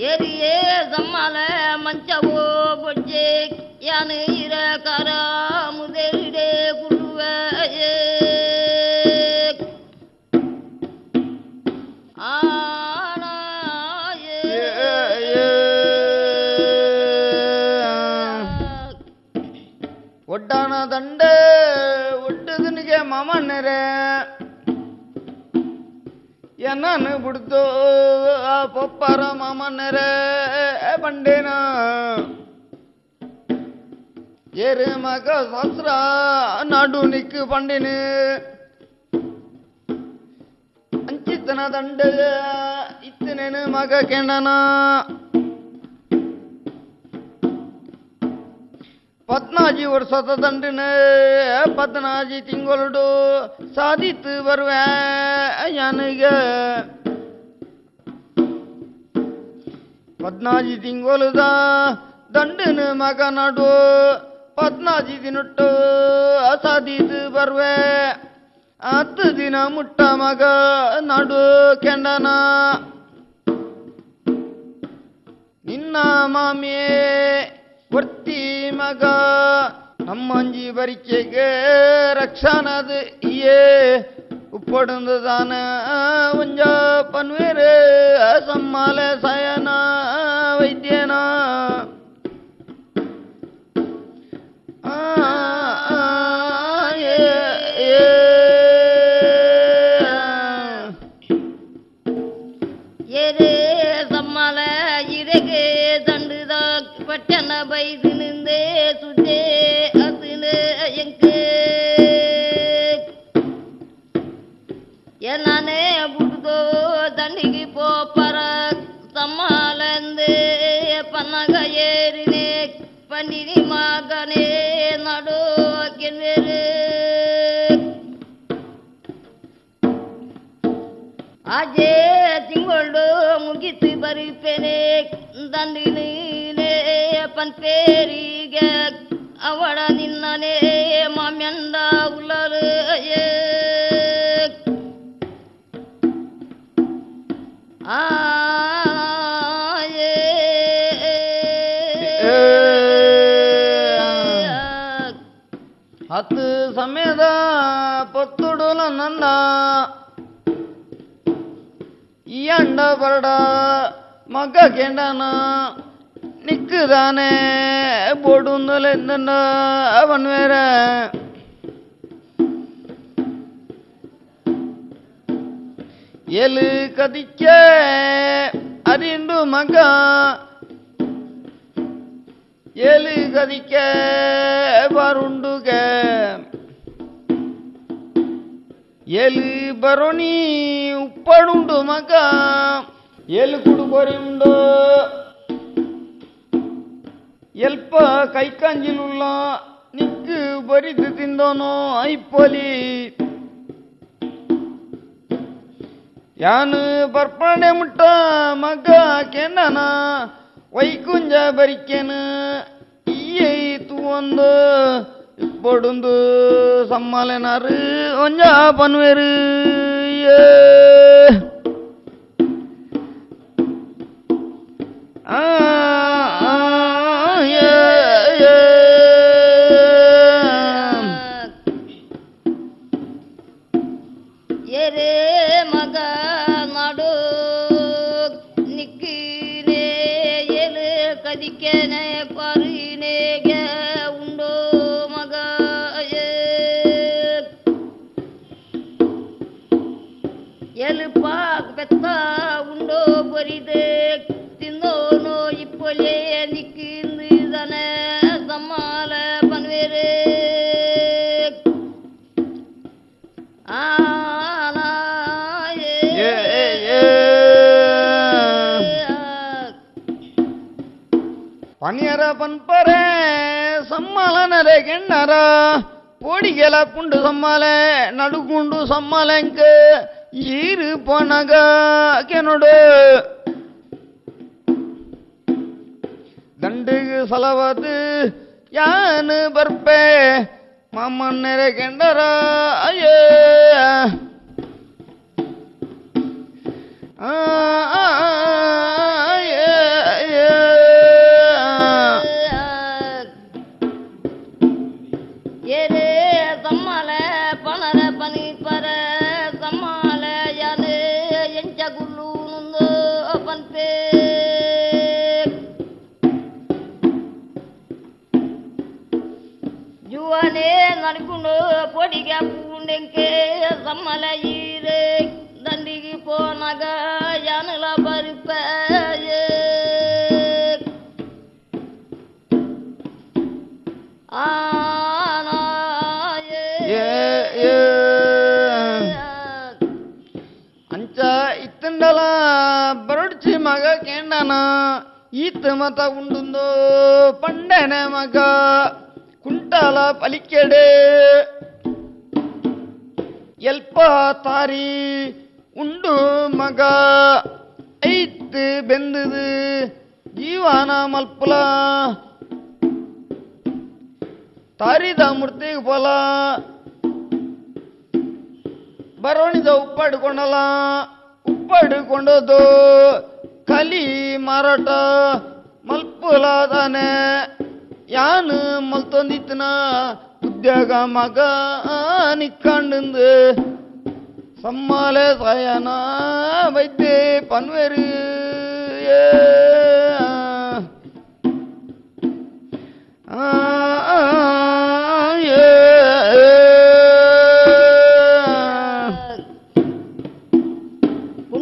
ಏರಿಯೇ ಸಮ್ಮಲೆ ಮಂಚವು ಬೊಜ್ಜೆ ಯಾನು ಇರ ಕರ ಮುದೆರಿಡೆ ಕುರುವ ಒಡ್ಡಾನ ದಂಡೆ ಒಡ್ಡದನಿಗೆ ಮಾಮಣ್ಣರೆ ಎನ್ನನು ಬಿಡ್ತು ಆ ಪಪ್ಪರ ಮಾಮಣ್ಣರೆ ಬಂಡೇನ ಏರು ಮಗ ಶಾಸ್ತ್ರ ನಾಡು ನಿಕ್ಕು ಪಂಡಿನಿ ಅಂಚಿತನ ದಂಡೆ ಇತ್ತನೇನು ಮಗ ಕೆಂಡನ 14 ವರ್ಷದ ದಂಡನೆ 14 ತಿಂಗಳು ಸಾಧಿತು ಬರುವೆ ನನಗೆ 14 ತಿಂಗಳದ ದಂಡನ ಮಗ ನಡು 14 ದಿನಟ್ಟು ಸಾಧಿತು ಬರುವೆ 10 ದಿನ ಮುಟ್ಟ ಮಗ ನಡು ಕೆಂಡನ ನಿನ್ನ ಮಾಮಿಯೇ ವರ್ತಿ ಮಗ ನಮ್ಮಂಜಿ ಬರಿಕೆಗೆ ರಕ್ಷಣದ ಇಯೇ ಉಪ್ಪಡಂದಾನ ಒಂಜ ಪನ್ವೇರೆ ಸಮ್ಮಾಲೆ ಸಯನ ವೈದ್ಯನ ಏರೇ ಸಮ್ಮಾಲೆ ಇರೆಗೆ ದಂಡದ ಪಟ್ಟಣ ಬೈದು ನಿಂದೆ ಸುದ್ದೆ ಅದನ್ನ ಎಂಕೆ ಎಲ್ಲಾನೇ ಬುಡ್ದು ದಂಡಿಗೆ ಪೋಪರ ಸಮ್ಮಾಲಂದೆ ಪನ್ನಗ ಏರಿನೆ ಪಂಡಿನಿ ಮಗನೇ ನಡು ಕೆನ್ವೇರೆ ಆಜೆ ತಿಂಗಳು ಮುಗಿತು ಬರಿಪೇನೆ ದಂಡಿನೇ ಪನ್ಪೇರಿಗೆ ಅವಳ ನಿನ್ನನೇ ಮಾಮ್ಯಂಡ ಉಲ್ಲರು ಹತ್ತು ಸಮಯದ ಪತ್ತುಡುಲ ನನ್ನ ಈ ಅಂಡ ಬರಡ ಮಗ ಕೆಂಡನ ನಿಕ್ಕುದಾನೆ ಬೋಡುಂದಲೆಂದನ ಅವನ್ ಬೇರೆ ಎಲು ಕದಿಕ್ಕೆ ಅರಿಂಡು ಮಗ ಎಲು ಕದಿಕ್ಕೆ ಬರುಂಡುಗೆ ಎಲು ಬರೋಣಿ ಉಪ್ಪಡುಂಡು ಮಗ ಎಲು ಕುಡುಕೊರಿಂಡು ಎಲ್ಪ ಕೈಕಂಜಿಲುಲ್ಲ ನಿಕ್ಕು ಬರಿದು ತಿಂದೋನು ಐಪೋಲಿ ಯಾನು ಬರ್ಪಣೆ ಮುಟ್ಟ ಮಗ ಕೆಂಡನ ವೈಕುಂಜ ಬರಿಕೆನು ಈಯೈತು ಒಂದು ಇಪ್ಪೊಡುಂದು ಸಮ್ಮಾಲೆನಾರು ಒಂಜ ಪನ್ವೇರು ಏರೇ ಮಗ ನಡು ನಿಕ್ಕಿನೇ ಎಲು ಕದಿಕೆನೆ ಪರಿನೇಗೆ ಉಂಡು ಮಗ ಎಲು ಪಾಕ್ ಬೆತ್ತ ಉಂಡು ಬರಿದೆ ತಿಂದೋನು ಇಪ್ಪೊಲೆ ನಿಕ್ಕಿಂದಿದನೆ ಸಮ್ಮ ಪನಿಯರ ಪನ್ಪರೆ ಸಮ್ಮಲ ನರೆಗೆಣ್ಣರ ಪೋಡಿಗೆಲ ಪುಂಡು ಸಮ್ಮಲೆ ನಡುಗುಂಡು ಸಮ್ಮಲೆಂಕ ಈರು ಪೊನಗ ಕೆನೊಡು ದಂಡಿಗೆ ಸಲವದು ಯಾನು ಬರ್ಪೆ ಮಾಮನ್ ನೆರೆಗೆಂಡರ ಅಯ್ಯೇ ಏರೇ ಸಮ್ಮಲೆ ಪನರ ಪನಿ ಪರ ಸಮ್ಮಲೆ ಯಾನೆ ಎಂಚ ಗುಲ್ಲು ನುಂದು ಪನ್ಪೆ ಜುವನೆ ನಡ್ಕೊಂಡು ಪೊಡಿಗೆ ಪೂಂಡೆಂಕೆ ಸಮ್ಮಲೆ ಈರೆ ದಂಡಿಗೆ ಪೋನಗ ಯಾನಲ ಬರಿಪ ಅಂಚ ಇತ್ತಂಡಲ ಬರಡ್ಚಿ ಮಗ ಕೇಂಡನ ಈತ ಮತ ಉಂಡುಂದು ಪಂಡನೆ ಮಗ ಕುಂಟಾಲ ಪಲಿಕೆಡೆ ಎಲ್ಪ ತಾರಿ ಉಂಡು ಮಗ ಐತ್ ಬೆಂದದು ಜೀವನ ಮಲ್ಪಲ ತಾರಿದ ಮೂರ್ತಿಗೆ ಪೊಲ ಬರೋಣಿದ ಉಪ್ಪಾಡಿಕೊಂಡದು ಕಲಿ ಮಾರಾಟ ಮಲ್ಪುಲಾದಾನೆ ಯಾನು ಮಲ್ತೊಂದಿತ್ತನ ಉದ್ಯೋಗ ಮಗ ನಿಕ್ಕಂಡು ಸಮ್ಮಾಲೆ ಸಾಯನ ವೈದ್ಯ ಪನ್ವೇರಿ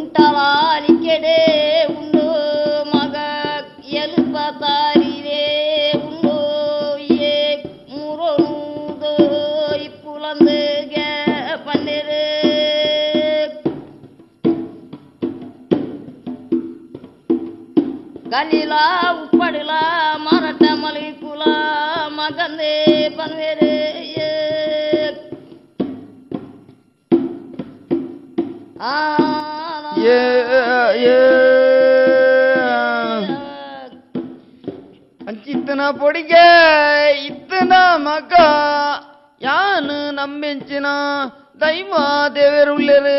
ಕುಂಟಲಾಲಿಕೆಡೆ ಉಂಡು ಮಗ ಎಲ್ಪ ತಾರಿರೆ ಉಂಡು ಏ ಮೂರೋದು ಇಪ್ಪುಲಂದಗೆ ಪಂಡೆರೆ ಕಲಿಲ ಉಪ್ಪಡಿಲ ಮಾರಾಟ ಮಲಿಕುಲ ಮಗಂದೆ ಪನ್ವೇರೆ ಅಂಚಿತ್ತನ ಪೊಡಿಗೆ ಇತ್ತನ ಮಗ ಯಾನು ನಂಬೆಂಚಿನ ದೈವ ದೇವರುಳ್ಳರು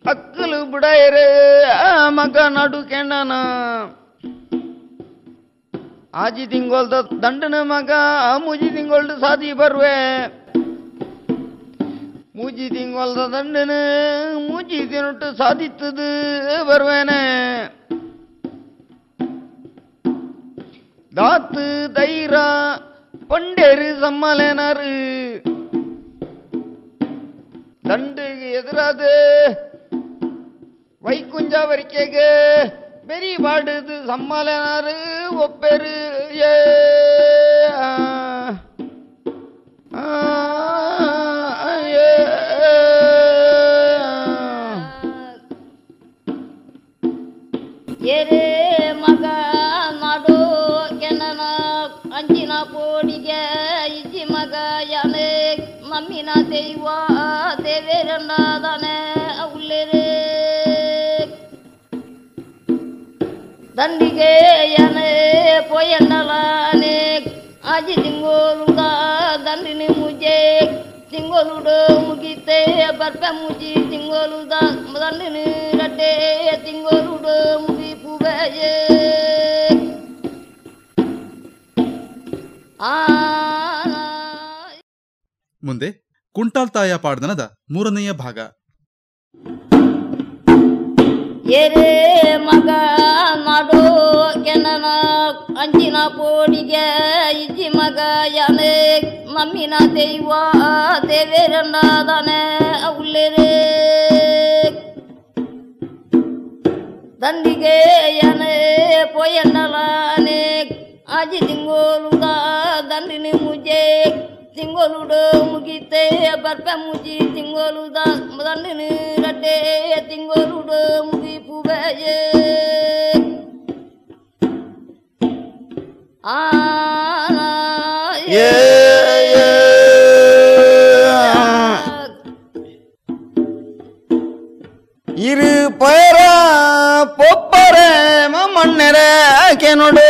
ಅಕ್ಕಲು ಬಿಡಯರೆ ಮಗ ನಡು ಕೆಂಡನ ಆಜಿ ತಿಂಗೊಲ್ದ ದಂಡನ ಮಗ ಮೂಜಿ ತಿಂಗೊಲ್ದ ಸಾದಿ ಬರ್ವೆ ಮೂಜಿ ತಿಂಗೊಲ್ದ ದಂಡನ ಮೂಜಿ ತಿನ್ನೊಟ್ಟು ಸಾಧಿತ್ತದು ಬರ್ವೇನೆ ದಾತು ಧೈರ ಪಂಡೇರು ಸಮ್ಮಲೇನರು ದಂಡಿಗೆ ಎದುರಾದ ವೈಕುಂಜ ವರಿಕೆಗೆ ಬೆರಿ ಬಾಡುದು ಸಮ್ಮಲೇನರು ಒಪ್ಪೆರು ಏರೇ ಮಗ ನಾಡು ಕೆನನ ಅಂಚಿನ ಕೋಡಿಗೆ ಇಜ್ಜಿ ಮಗ ಯಾನೆ ನಮ್ಮಿನ ದೈವ ದೇವೇರನ್ನಾದನೆ ಉಳ್ಳೇರೆ ದಂಡಿಗೆ ಯಾನೆ ಪೋಯಣ್ಣಲಾನೆ ಆಜಿ ತಿಂಗೋಲುಗ ದಂಡಿನಿ ಮುಜೆ ತಿಂಗೋಲುಡು ಮುಗಿತೆ ಬರ್ಪೆ ಮುಜಿ ತಿಂಗೋಲುದ ದಂಡಿನಿ ರಡ್ಡೆ ತಿಂಗೋಲುಡು ಮುಗಿ ಪೂಬೆಯೇ ಮುಂದೆ ಕುಂಟಾಲ್ ತಾಯ ಪಾಡ್ದನದ 3ನೆಯ ಭಾಗ. ಏರೇ ಮಗ ನಾಡು ಕೆನನ ಅಂಚಿನ ಕೋಡಿಗೆ ಇಜ್ಜಿ ಮಗ ಯಾನೆ ನಮ್ಮಿನ ದೈವ ದೇವೇರನ್ನಾದನೆ ಉಳ್ಳೇರೆ ದಂಡಿಗೆ ಯಾನೆ ಪೋಯಣ್ಣಲಾನೆ ಆಜಿ ತಿಂಗೋಲುಗ ದಂಡಿನಿ ಮುಜೆ ತಿಂಗೊಲುಡು ಮುಗಿತೆ ಬರ್ಪೆ ಮುಜಿ ತಿಂಗೊಲು ದಂಡಿನ ರಡ್ಡೆ ತಿಂಗೊಲುಡು ಮುಗಿ ಪುಬೆಯೇ இரு பயர பொப்பரே மண்ணரே கேனோடு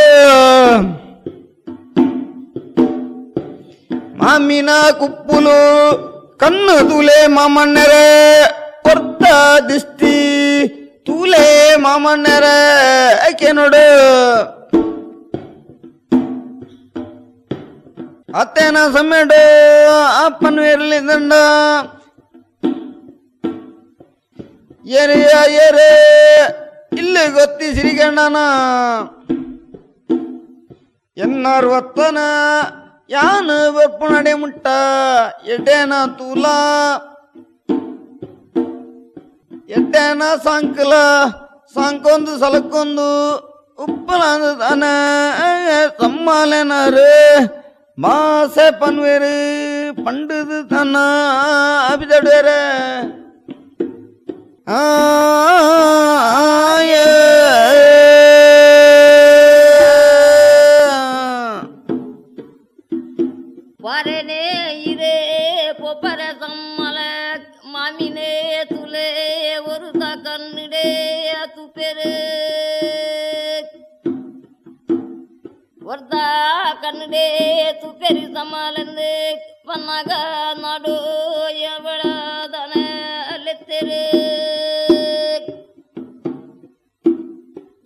ಮಾಮಿನ ಕುಪ್ಪುಲು ಕಣ್ಣು ತೂಲೆ ಮಾಮಣ್ಣರೆ ಕೊರ್ತ ದಿಸ್ತಿ ತೂಲೆ ಮಾಮಣ್ಣರೆ ಕೇನೋಡು ಅತ್ತೇನ ಸಮ್ಮೆಡು ಅಪ್ಪನು ಇರಲಿ ದಂಡ ಏರಿಯ ಏರೆ ಇಲ್ಲಿ ಗೊತ್ತಿ ಸಿರಿಗಣ್ಣನ ಎನ್ನರ್ವತ್ತನ ಯಾನು ಬೆಪ್ಪು ನಡೆ ಮುಟ್ಟ ಎಡ್ಡೇನ ತೂಲ ಎಡ್ಡೇನ ಸಾಂಕಲ ಸಾಂಕೊಂದು ಸಲಕ್ಕೊಂದು ಉಪ್ಪನ ತಾನ ಸಮ್ಮಾಲೆನರು ಮಾಸೆ ಪನ್ವೇರು ಪಂಡದು ತನ್ನ ಅಭಿದಡ್ವೇರೆ ವಾರೆನೆ ಇರೆ ಪೊಪ್ಪರೆ ಸಮ್ಮಲ ಮಾಮಿನೆ ತುಲೆ ಒರುತ ಕನ್ನಿಡೆ ತುಪೆರೆ ವರ್ದ ಕನ್ನಿಡೆ ತುಪೆರಿ ಸಮಾಲೆಂದೆ ಪನ್ನಗ ನಾಡು ಎವಳದನ ಲೆತ್ತೆರೆ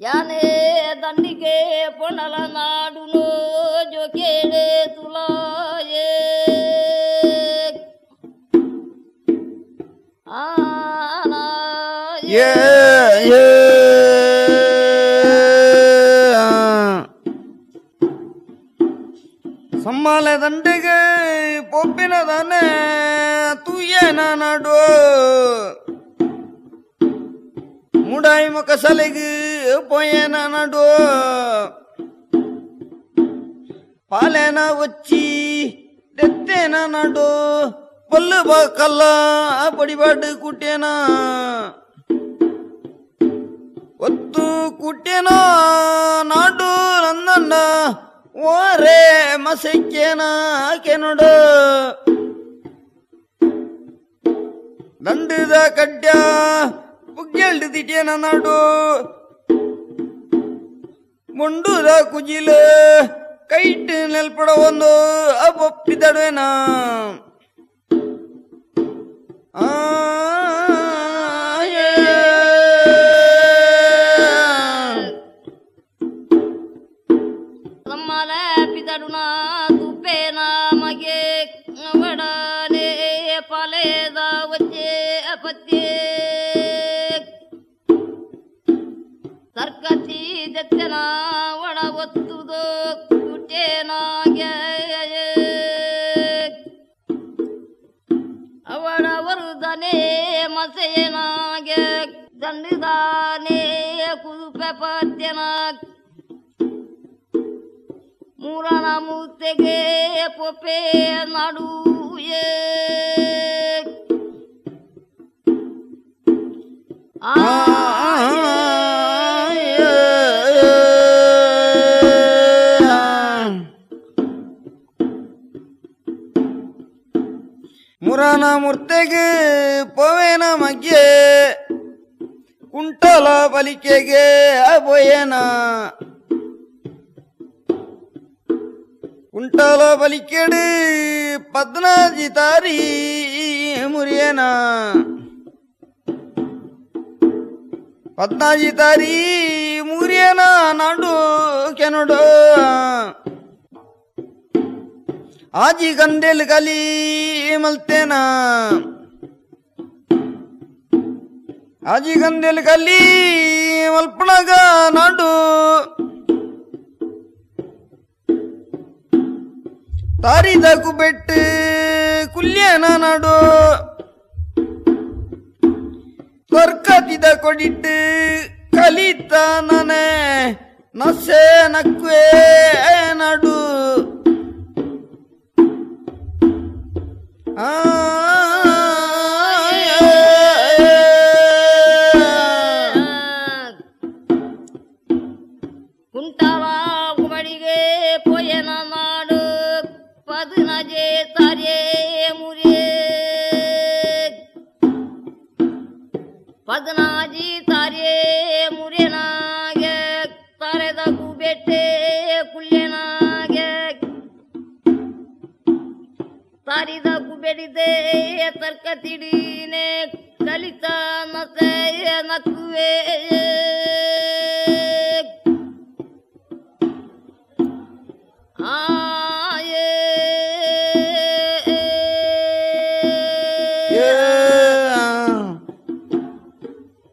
ಯಾನೆ ದಂಡಿಗೆ ಪೊಣಲ ನಾಡುನೋ ಜೋಕೇಡೆ ತುಲಾಯೇ ಸಮ್ಮಾಲೆ ದಂಡೆಗೆ ಪೊಪ್ಪಿನ ದನೆ ತೂಯೇನ ನಾಡು ಮುಡಾಯಿ ಮುಖ ಸಲೆಗೆ ಪೊಯ್ಯೇನ ನಾಡು ಪಾಲೇನ ಒಚ್ಚಿ ದೆತ್ತೇನ ನಾಡು ಪಲ್ಲು ಬಾಕಲ್ಲ ಪಡಿಬಾಡು ಕುಟ್ಟೇನ ಒತ್ತು ಕುಟ್ಟೇನ ನಾಡು ನಂದಣ್ಣ ಓರೆ ಮಸಕ್ಕೇನ ಕೆನೋಡು ದಂಡದ ಕಡ್ಡ ಪುಗ್ಗೆಲ್ಡು ತಿಟ್ಟೇನ ನಾಡು ಮುಂಡುದ ಕುಜಿಲು ಕೈಟ್ ನೆಲ್ಪಡ ಒಂದು ಅಪ್ಪೊಪ್ಪಿದಡುವೆನ ಸಮ್ಮಲ ಪಿದಡುನ ತುಪ್ಪೇನ ಮಗೆ ವಡನೆ ಪಾಲೇದ ವಚ್ಚೆ ಅಪತ್ಯೆ ಸರ್ಕತಿ ದೆತ್ತನ ಒಡ ಒತ್ತುದು ಕುಟೇನಾಗೆ ಅವಳ ವರುದನೆ ಮಸೆಯನಾಗೆ ದಂಡಿದಾನೆ ಕುದುಪೆ ಪತ್ಯನ ಮೂರನ ಮೂತೆಗೆ ಪೊಪೆ ನಡುಯೇ ಮುರಾನ ಮೂರ್ತೆಗೆ ಪೋವೇನ ಮಗೆ ಕುಂಟಲ ಬಲಿಕೆಗೆ ಅಬೋಯೇನ ಕುಂಟಲ ಬಲಿಕೆಡು ಪದ್ನಾಜಿ ತಾರಿ ಮುರಿಯೇನ ಪದ್ನಾಜಿ ತಾರಿ ಮುರಿಯೇನ ನಾಡು ಕೆನೋಡು ಆಜಿ ಗಂಡೆಲ್ ಕಲಿ ಮಲ್ತೇನ ಆಜಿ ಗಂಡೆಲ್ ಕಲಿ ಮಲ್ಪಣಗ ನಾಡು ತಾರಿದಕು ಬೆಟ್ಟು ಕುಲ್ಯನ ನಾಡು ಕೊರ್ಕತಿದ ಕೊಡಿಟ್ಟು ಕಲಿತ ನನೆ ನಸೆ ನಕ್ವೆ ನಾಡು ಕುಂಟಾಲ ಉಮಡಿಗೆ ಪೊಯನ ನಾಡು ಪದನಜೆ ತಾರೇ ಮುರೇ ಪದನಾಜಿ ತಾರೇ ಮುರೇನಾಗೆ ತಾರೆದ ಕುಬೆಟ್ಟೆ ಕುಲ್ಯನಾಗೆ ತಾರಿದ ಕುಬೆಡಿದೆ ತರ್ಕ ತಿಡೀನೆ ಕಲಿತ ನಸೆ ನಕ್ಕುವೆ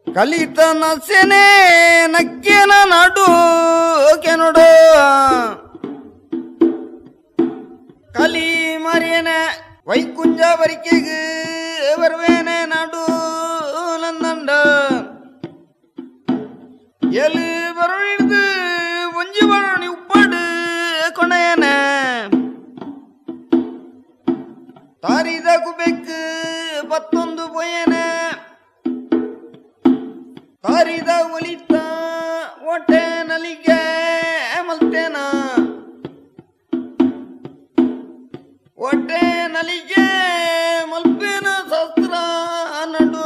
ಕಲಿತ ನಸೆನೆ ನಕ್ಕೇನ ನಡು ಕೆನಡು ಕಲಿ ಮರಿಯನ ವೈಕುಂಜ ಬರಿಕೆಗೆ ಬರುವೇನೆ ನಡು ನಂದಂಡ ಎಲ್ಲಿ ಬರೋಣಿಡ್ದು ಒಂಜಿ ಬರೋಣಿ ಉಪ್ಪಡು ಕೊನೆಯನ ತಾರಿದ ಕುಬೆಕ್ ಪತ್ತೊಂದು ಪೊಯನ ತಾರಿದ ಒಲಿತ ಹೊಟ್ಟೆ ನಲಿಗೆ ಮಲ್ತೇನ ಹೊಟ್ಟೆ ನಲಿಗೆ ಮಲ್ಪೇನ ಶಸ್ತ್ರ ನಡು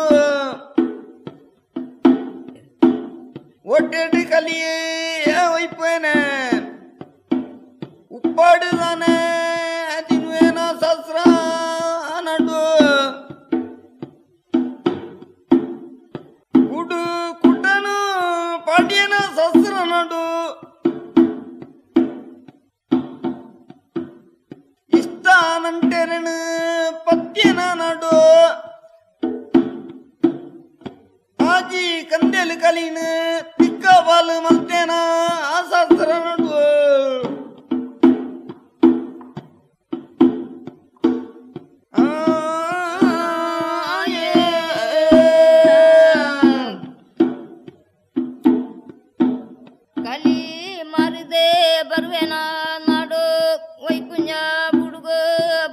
ಹೊಟ್ಟೆ ಕಲಿಯೇ ಒಯ್ಪೇನ ಉಪ್ಪಾಡುದಾನ ತಿನ್ವೇನ ಶಸ್ತ್ರ ನಡು ಕುಡು ಕುಟನು ಪಾಡ್ಯನ ಶಸ್ತ್ರ ನಡು ಇಷ್ಟಾನಂಟೆರನು ಪತ್ಯನ ನಡು ಆಜಿ ಕಂದೆಲು ಕಲೀನ ತಿಕ್ಕ ಬಾಲು ಮಲ್ತೇನ ಆ ಶಸ್ತ್ರ ನಡು ಕಲಿ ಮರದೆ ಬರುವೆನ ನಾಡು ವೈಕುಂಜ ಬುಡುಗ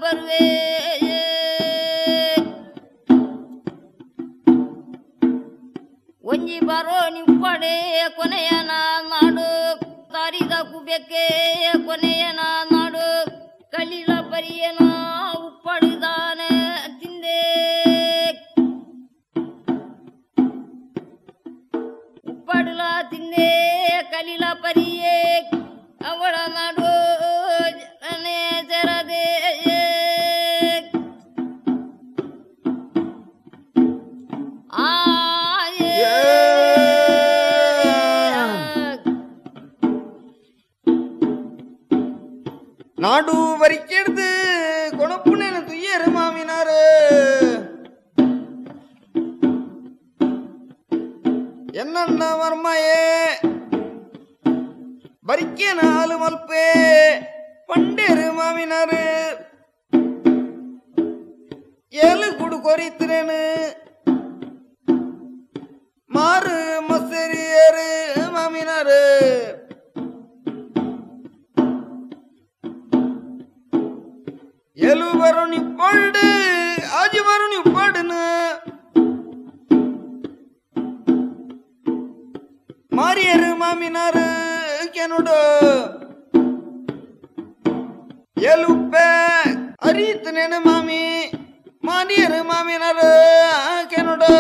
ಬರುವೆ ಒಂಜಿ ಬರೋ ನಿಪ್ಪಡೆ ಕೊನೆಯನ ನಾಡು ತಾರಿದ ಕುಬೆಕ್ಕೆ ಕೊನೆಯನ ನಾಡು ಕಲಿಲ ಪರಿಯನ ಉಪ್ಪಡುದಾನ ತಿಂದೆ ಉಪ್ಪಡುಲ ತಿಂದೆ ಕಲಿಲ ಪರಿಯೇ ಅವಳ ನಾಡು ಜನೆ ಜರದೆ நாடு வரிக்கிறது கொணப்புனேன துயர் மாமினாரு என்னண்ண வர்மாயே வரிக்கே நாலு மல்பே பண்டேரு மாமினாரு ஏழு குடு கொறித்திரேனு மாறு மசரியரு மாமினாரு ಎಲು ಬರೋಣಿ ಪಲ್ಡು ಆಜಿ ಬರೋಣಿ ಪಲ್ಡುನು ಮಾರಿಯರು ಮಾಮಿನಾರು ಕೆನುಡು ಎಲುಪ್ಪೆ ಅರೀತನೇನು ಮಾಮಿ ಮಾರಿಯರು ಮಾಮಿನಾರು ಕೆನುಡು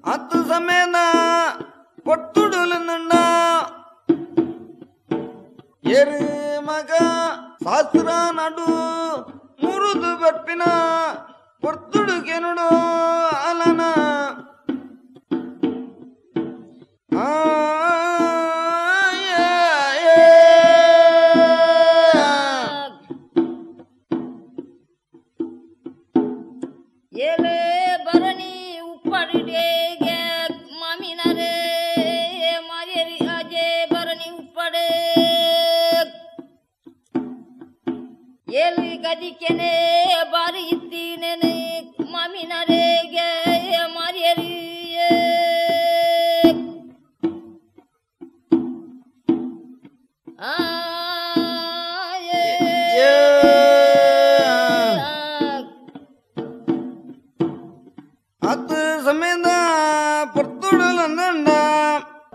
ಹತ್ತು ಸಮಯದ ಕೊಟ್ಟುಡುಲನ್ನುಂಡ ಎರು ಮಗ ಶಾಸ್ತ್ರ ನಡು ಮುರುದು ಬರ್ಪಿನ ಪೊರ್ತುಡುಗೆ ನುಡು ಅಲನ ಏಲೆ ಬರಣಿ ಉಪ್ಪಡಿಗೆ ಮಾಮಿನರೇ ಮಾರಿಯರಿ ಅಜೆ ಬರಣಿ ಉಪ್ಪಡೆ ಏಲು ಗದಿಕೆನೆ ಬಾರಿ ಇದ್ದೀನೇನೆ ಮಾಮಿನರೇಗೆ ಮಾರಿಯರಿ ಏ ಹತ್ತು ಸಮೇತ ಪರ್ತೊಡಲಂದಂಡ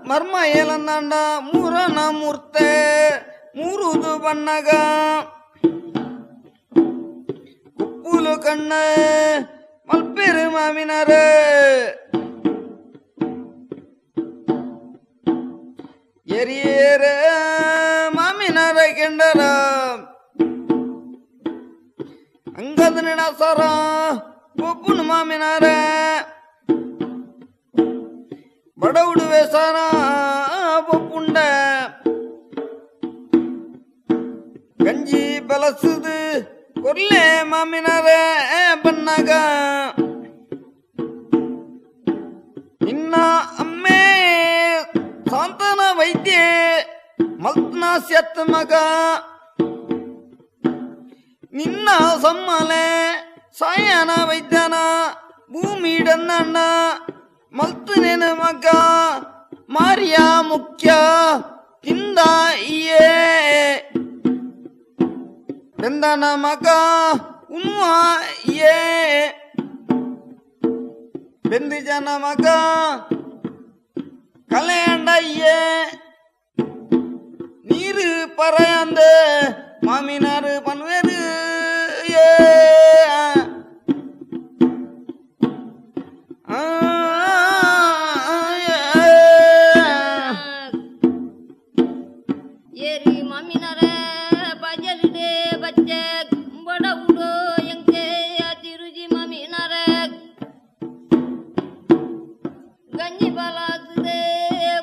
ಮರ್ಮ ಏಲಂದಂಡ ಮೂರನ ಮೂರ್ತೆ ಮೂರುದು ಬಣ್ಣಗ ಕುಪ್ಪುಲು ಕಣ್ಣ ಮಲ್ಪೇರು ಮಾಮಿನರ ಎರಿಯೇರ ಮಾಮಿನರ ಕೆಂಡರ ಅಂಗದ ನಿಡಸರ ಒಪ್ಪುನು ಮಾಮಿನರ ಬಡವುಡು ವೇಸರ ಒಪ್ಪುಂಡ ಗಂಜಿ ಬಲಸದು ಕೊರ್ಲೆ ಮಾಮಿನರ ಬಣ್ಣಗ ನಿನ್ನ ಅಮ್ಮೆ ಸಾಂತನ ವೈದ್ಯ ಮಲ್ತನ ಸ್ಯತ್ ಮಗ ನಿನ್ನ ಸಮ್ಮಲೆ ಸಾಯನ ವೈದ್ಯನ ಭೂಮಿಡನ್ನ ಮಲ್ತನೇನ ಮಗ ಮಾರಿಯ ಮುಖ್ಯ ಕಿಂದ ಇಯೇ ಬೆಂದನ ಮಗ ಉನ್ವ ಇಯೇ ಬೆಂದಿ ಜನ ಮಗ ಕಲೆಯಂಡ ಇಯೇ ನೀರು ಪರೆಯಂದ ಮಾಮಿನಾರು ಪನ್ವೇರು ಏ ಏರಿ ಮಾಮಿನರ ಬಜಲಿಡೆ ಬಚ್ಚೆ ಬಡ ಉಡೋ ಎಂಗೆ ತಿರುಜಿ ಮಾಮಿನರ ಗಂಜಿ ಬಲಾದೆ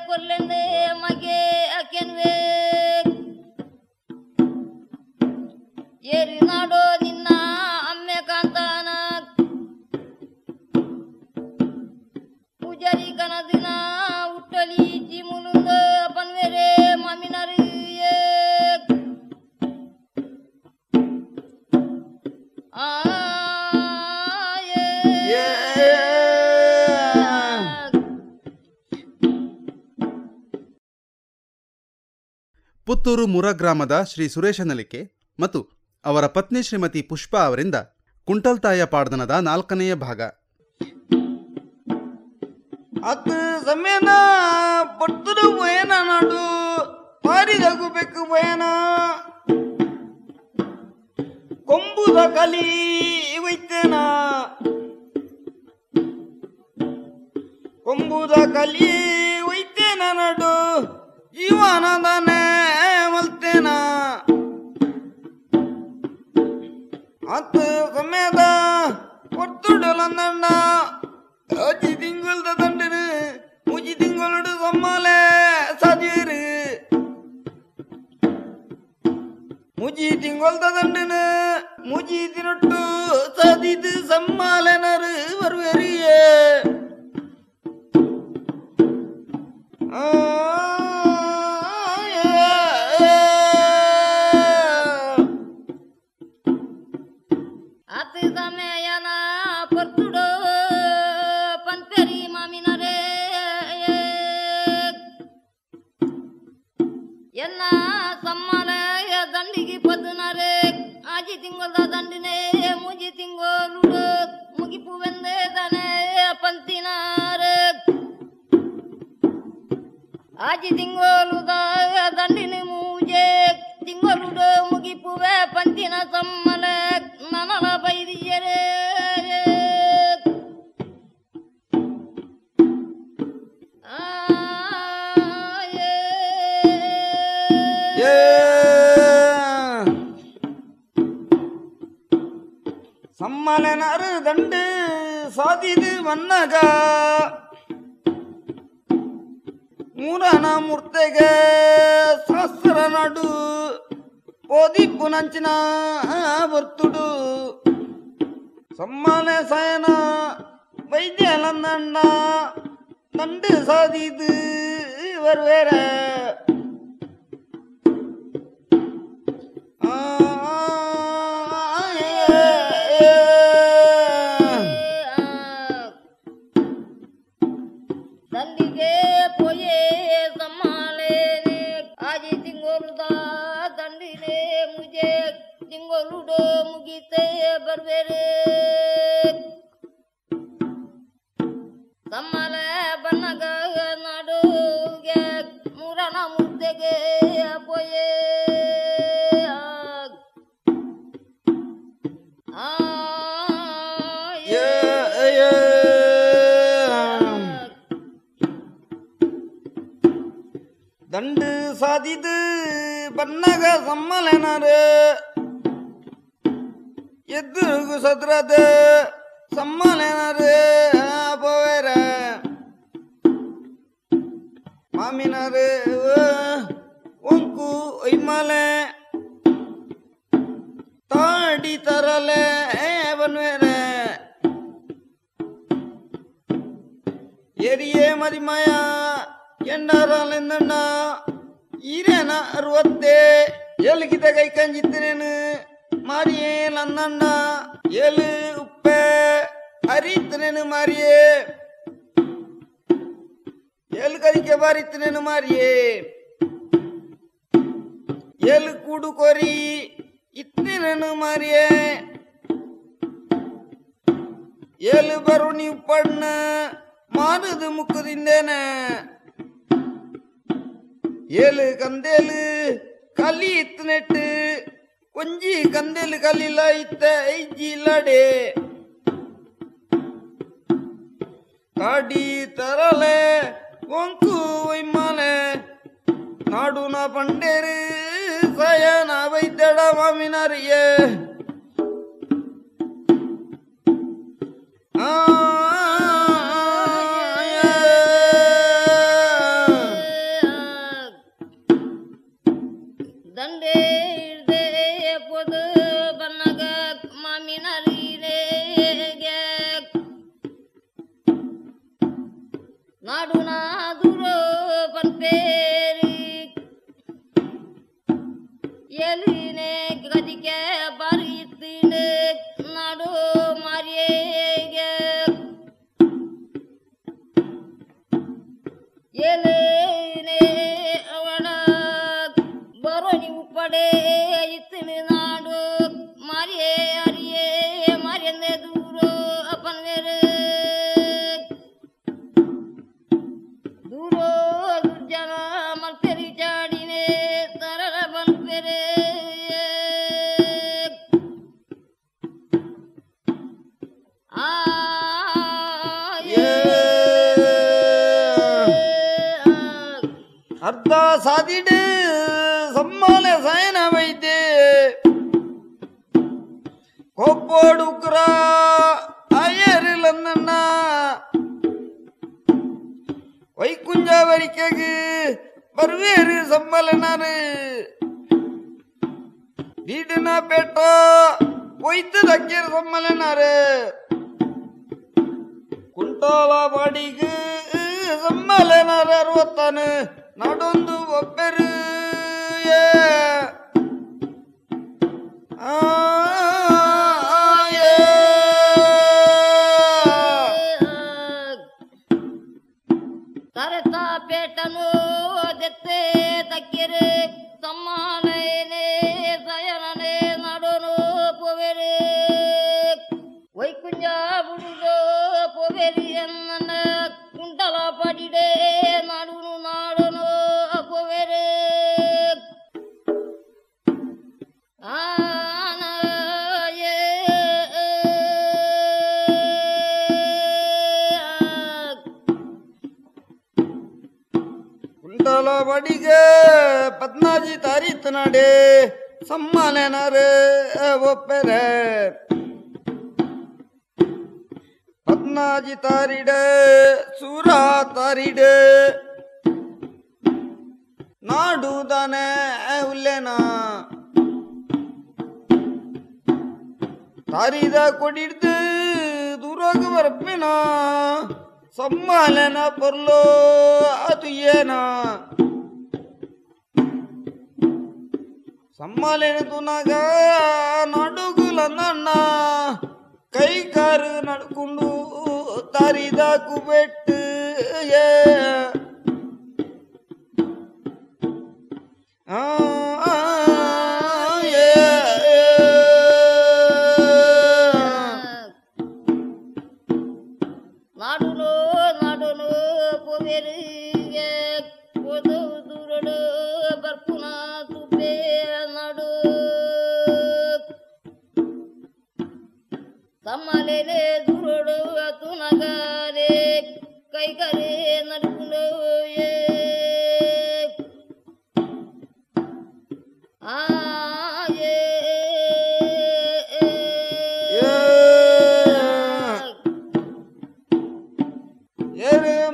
ಕೊರ್ಲೆಂದೆ ಮಗೆ ಅಕೆನ್ವೆ ಏರಿ ನಾಡೋ ನಿನ್ನ ಅಮ್ಮೆ ಕಾಂತಾನ ಪೂಜಾರಿ ಕನದಿನ ಉಟ್ಟಲಿ ಚಿಮುಲುಂದ ಪನ್ವೆರೆ ಮಾಮಿನರಿ ಪುತ್ತೂರು ಮುರ ಗ್ರಾಮದ ಶ್ರೀ ಸುರೇಶ ನಲಿಕೆ ಮತ್ತು ಅವರ ಪತ್ನಿ ಶ್ರೀಮತಿ ಪುಷ್ಪಾ ಅವರಿಂದ ಕುಂಟಲ್ತಾಯ ಪಾಡ್ದನದ 4ನೆಯ ಭಾಗ. ಹತ್ತು ಸಮೇತ ಪಟ್ಟುಡು ಬಯನ ನಾಡು ಪಾರಿದಾಗಬೇಕು ಬಯನ ಕೊಂಬುದ ಕಲಿ ವೈದ್ಯನ ಕೊಂಬುದ ಕಲಿ ವೈದ್ಯನ ನಡು ಜೀವನದನೆ ಮಲ್ತೇನ ಹತ್ತು ಸಮೇತ ಪಟ್ಟುಡಲಂದಂಡ ಅಜ್ಜಿ ತಿಂಗಳದ ದಂಡರು ಮುಜಿ ತಿಂಗಳು ಸಮ್ಮಾಲೆ ಸಾದಿರು ಮುಜಿ ತಿಂಗಳದ ದಂಡನು ಮುಜಿ ತಿನ್ನೊಟ್ಟು ಸಾದಿದು ಸಮ್ಮಾಲೆನರು ಬರುವರಿಯೇ ಅತಿ ಸಮಯನ ಪರ್ತುಡೋ ಪನ್ಪೆರಿ ಮಾಮಿನರೇ ಎನ್ನ ಸಮ್ಮಲೆಯ ದಂಡಿಗೆ ಪದ್ನರೆ ಆಜಿ ತಿಂಗಳ ದಂಡಿನೇ ಮುಜಿ ತಿಂಗಳು ಮುಗಿಪುವೆಂದೇ ದನೆ ಪಂತಿನಾರೆ ಆಜಿ ತಿಂಗಳು ದಂಡಿನ ಮೂಜೆ ತಿಂಗಳು ಮುಗಿಪುವೆ ಪಂತಿನ ಸಮ್ಮಲ ನನಲ ಬೈದಿಯರೇ ಸಮ್ಮಲನರು ದಂಡು ಸಾದಿದು ಮನ್ನಗ ಮೂರನ ಮೂರ್ತೆಗೆ ಶಾಸ್ತ್ರ ನಡು ಪೋದಿಪ್ಪು ನಂಚಿನ ಬರ್ತುಡು ಸಮ್ಮಲೆ ಸಯನ ವೈದ್ಯಲಂದಂಡ ದಂಡು ಸಾದಿದು வருவேற ದಂಡಿಗೆ ಪೋಯೆ ಸಮ್ಮಾಲೇನೆ ಆಜಿ ತಿಂಗೊಳ್ದ ದಂಡಿನೆ ಮುಜೆ ತಿಂಗೊಳುಡೋ ಮುಗಿತೆ ಬರ್ಬೇರೆ ದಂಡು ಸಾದಿದು ಬನ್ನಗ ಸಮ್ಮಲೆನರು ಎದುರುಗು ಸದ್ರದ ಸಮ್ಮಲೆನರು ಪೋವೆರ ಮಾಮಿನರು ಒಂಕು ಒಯ್ಮಲೆ ತಾಡಿ ತರಲೆ ಬನ್ವೇರ ಎರಿಯೇ ಮದಿಮಯ ಎಂಡಾರಲೆಂದಣ್ಣ ಈರೇನ 60 ಎಲ್ಗಿದ ಕೈ ಕಂಜಿತ್ತನೇನು ಮಾರಿಯೇ ಲಂದಣ್ಣ ಏಳು ಉಪ್ಪೆ ಅರಿತನೇನು ಮಾರಿಯೇ ಏಳು ಕರಿಕೆ ಬಾರಿತನೇನು ಮಾರಿಯೇ ಏಳು ಕೂಡು ಕೊರಿ ಇತ್ತನೇನು ಮಾರಿಯೇ ಏಳು ಬರು ನೀವು ಪಣ್ಣ ಮಾರುದು ಮುಕ್ಕದಿಂದೇನ ಏಳು ಕಂದೇಲು ಕಲಿ ಇತ್ತು ನೆಟ್ಟು ಕೊಂಜಿ ಕಂದೇಲು ಕಲಿಲ್ಲ ಇತ್ತ ಐಜಿ ಇಲ್ಲಡೆ ಕಾಡಿ ತರಲೆ ಒಂಕು ಒಯ್ಮಾಲೆ ನಾಡುನ ಪಂಡೇರು ಸಯನ ವೈದ್ಯಡ ಮಾಮಿನಾರಿಯೇ ದಂಡೆ ಇಡ್ದೆ ಪೊದು ಬನ್ನಗ ಮಾಮಿನರಿಗೆ ನಾಡು ನಾದುರೋ ಪಂಪೇರಿ ಎಲಿನೆ ಗದಿಕೆ ಬರೀತಿನೆ ನಾಡು ಮಾರಿಯೇಗೆ ಎಲೇನೆ ಅವಳ ಬರೋನಿ ಉಪ್ಪಡೆ ಇತ್ತಿನ ನಾಡು ಮಾರಿಯೇ ಅರಿಯೇ ಮಾರಿಯಂದೆ ದೂರೋ ಅಪ್ಪನ್ವೇರೆ ದೂರೋ ದುರ್ಜನ ಮಲ್ಪೆರಿ ಚಾಡಿನೆ ತರರ ಬನ್ಪೆರೆ ಅರ್ಧ ಸಾದಿಡು ಸಮ್ಮಾಲೆ ಸಯನ ವೈದ್ಯ ಕೊಪ್ಪೋಡುಕ್ರ ಅಯ್ಯರಿಲ್ಲನ್ನ ವೈಕುಂಜವರಿಕೆಗೆ ಬರ್ವೇರು ಸಮ್ಮಲನಾರು ದೀಡನ ಪೇಟ ಒಯ್ತು ದಕ್ಕೇರು ಸಮ್ಮಲನಾರು ಕುಂಟಾಲ ಬಾಡಿಗೆ ಸಮ್ಮಲನಾರು 60 ನಾಡೊಂದು ಒಬ್ಬರು ತರತ ಪೇಟನು ದೆತ್ತೆ ತಕ್ಕಿರೆ ಸಮ್ಮಾನನೆ ಸಯನನೆ ನಡೋನು ಪೋವೆರೆ ವೈಕುಂಜ ಬುಡುಗೋ ಪೋವೆರಿ ಎನ್ನ ಕುಂಟಲ ಪಡಿಡೆ ನಾಡುನು ನಾಡೋನು ಪೋವೆರೆ ಕುಂಟಲ ಬಡಿಗೆ 14 ತಾರೀತು ನಡೆ ಸಮ್ಮಾನರು ಒಪ್ಪೆರೆ 14 ತಾರಿಡ ಸೂರ ತಾರಿಡ ನಾಡುದಾನೆ ಉಲ್ಲೇನ ತಾರಿದ ಕೊಡಿಡ್ದು ದೂರೋಗ ಬರ್ಪಿನ ಸಮ್ಮಾನನ ಬರ್ಲೋ ಅದು ಏನ ಸಮ್ಮಾಲೇನ ತುನಾಗ ನಡುಗುಲನ್ನ ಕೈ ಕಾರು ನಡ್ಕೊಂಡು ತಾರಿದ ಕುಬೆಟ್ಟು ನಾಡುನು ನಾಡುನು ಪೋವೆರಿಗೆ ಪೋದು ದೂರಡು ಬರ್ಪುನ ತುಪ್ಪೆ ನಾಡು ತಮ್ಮ ಸಮ್ಮಲೇನೆ ದೂರೋಡು ತುನಗಾರೆ ಕೈಕರೆ ನಡ್ಕೊಂಡು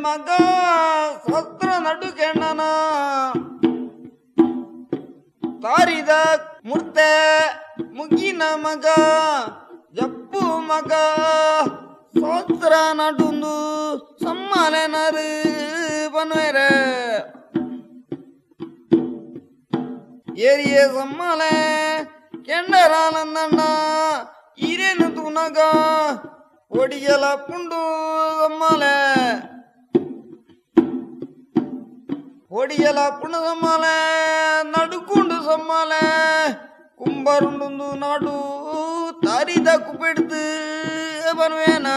ಮಗ ಸತ್ರ ನಡುಕೆಣ್ಣನ ತಾರಿದ ಮುರ್ತೆ ಮುಗಿನ ಮಗ ಜಪ್ಪು ಮಗ ಸೋತ್ರ ನಡುಂದು ಸಮ್ಮಲೆನರು ಬನ್ವೇರೆ ಏರಿಯ ಸಮ್ಮಲೆ ಕೆಂಡರಾನಂದಣ್ಣ ಈರೇನು ತುನಗ ಒಡಿಗೆಲ ಪುಂಡು ಸಮ್ಮಲೆ ಒಡಿಗೆಲ ಪುಂಡು ಸಮ್ಮಲೆ ನಡುಕುಂಡು ಸಮ್ಮಲೆ ಕುಂಬರುಂಡು ನಾಡು ತಾರಿದ ಕುಪಿಡ್ದು ಬನ್ವೇನ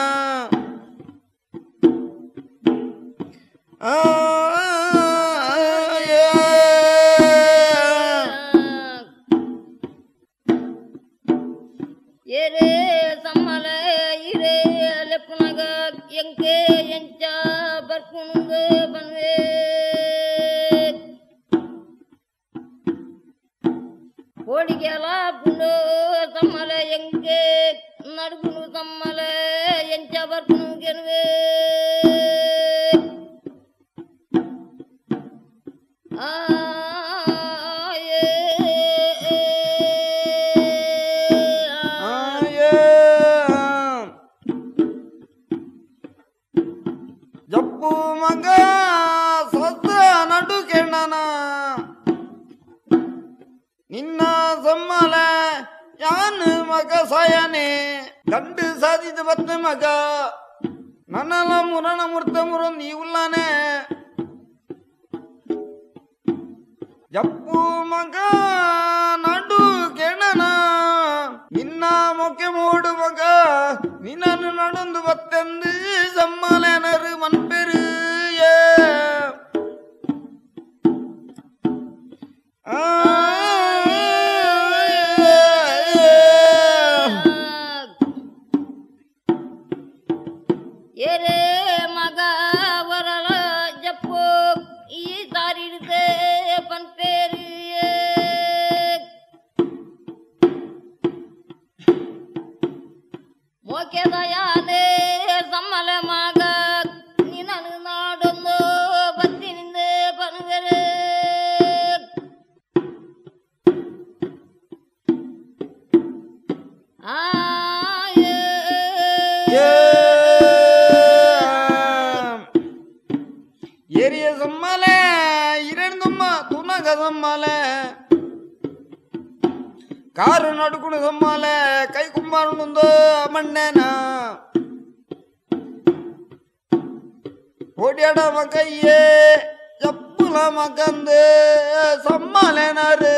ಏರೇ ಸಮ್ಮಲ ಇರೇ ಲೆಪ್ಪುನಗ ಎಂಕೆ ಎಂಚ ಬರ್ಕುನುಂಗ ಬನ್ವೇ ಓಡಿಗೆಲ ಪುಂಡು ಸಮ್ಮಲ ಎಂಕೆ ನಡುಗುನು ಸಮ್ಮಲ ಎಂಚ ಬರ್ಕುನು ಗೆನ್ವೇ ಜಪ್ಪು ಮಗ ಸತ್ರ ನಡು ಕೆಣ್ಣನ ನಿನ್ನ ಸಮ್ಮಲ ಯಾನ್ ಮಗ ಸಾಯನೆ ಗಂಡು ಸಾಧಿದ ಬತ್ತ ಮಗ ನನ್ನಲ ಮುರಣ ಮುರ್ತ ಮುರೊಂದು ಇವುಲ್ಲಾನೆ ಜಪ್ಪು ಮಗ ನಡು ಕೆಣ್ಣನ ನಿನ್ನ ಮೊಕ್ಕೆ ಮೂಡು ಮಗ ನಿನ್ನನ್ನು நடந்து பத்தந்து சம்மலனரு மண்பெரு ಏರೇ ಮಗ ವರಳ ಜಪ್ಪು ಈ ತಾರಿಡ್ದೆ ಪನ್ಪೇರು ಮೋಕೆದಯಾದೆ ಸಮ್ಮಲ ಮಗ ನಿನನು ನಾಡೊಂದು ಬತ್ತಿನಿಂದ ಬನ್ವೆರೆ ಏರಿಯ ಸಮ್ಮಲೆ ಇರೆಂದುಮ್ಮ ತುನಗ ಸಮ್ಮಲೆ ಕಾರು ನಡುಕುಡು ಸಮ್ಮಲೆ ಕೈ ಕುಂಬಾರುಂದು ಮಣ್ಣೆನ ಓಡ್ಯಾಡ ಮಗಯ್ಯೇ ಜಪ್ಪುಲ ಮಗಂದು ಸಮ್ಮಲೆನಾರು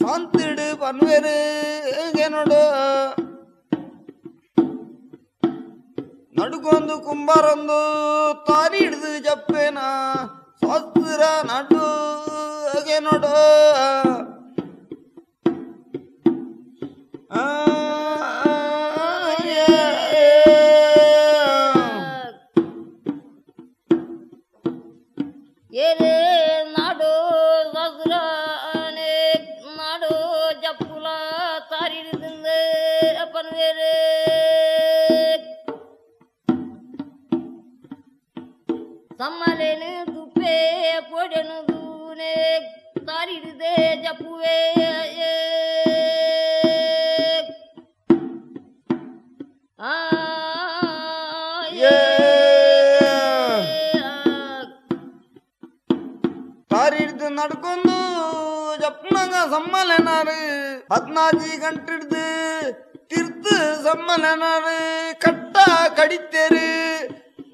ಸಾಂತಿಡು ಪನ್ವೇರು ನೋಡು ನಡುಗೊಂದು ಕುಂಬಾರೊಂದು ತಾರಿ ಹಿಡ್ದು ಜಪ್ಪೇನ ಶಾಸ್ತ್ರ ನಡು ನೋಡು ಏರೇ ನಾಡು ಸಸ್ರಾನೆ ನಾಡು ಜಪ್ಪುಲ ತಾರಿಡಿದಿಂದ ಪನ್ವೇರೆ ಸಮ್ಮಲೇನು ದುಪ್ಪೆ ಪೊಡೆನು ದೂನೆ ತಾರಿಡಿದೆ ಜಪ್ಪುವೆ ತಾರಿಡ್ದು ನಡ್ಕೊಂಡು ಜಪ್ನಗ ಸಮ್ಮಲೆನಾರು 14 ಗಂಟೆ ಹಿಡ್ದು ತಿರ್ತು ಸಮ್ಮಲೆನಾರು ಕಟ್ಟ ಕಡಿತೇರು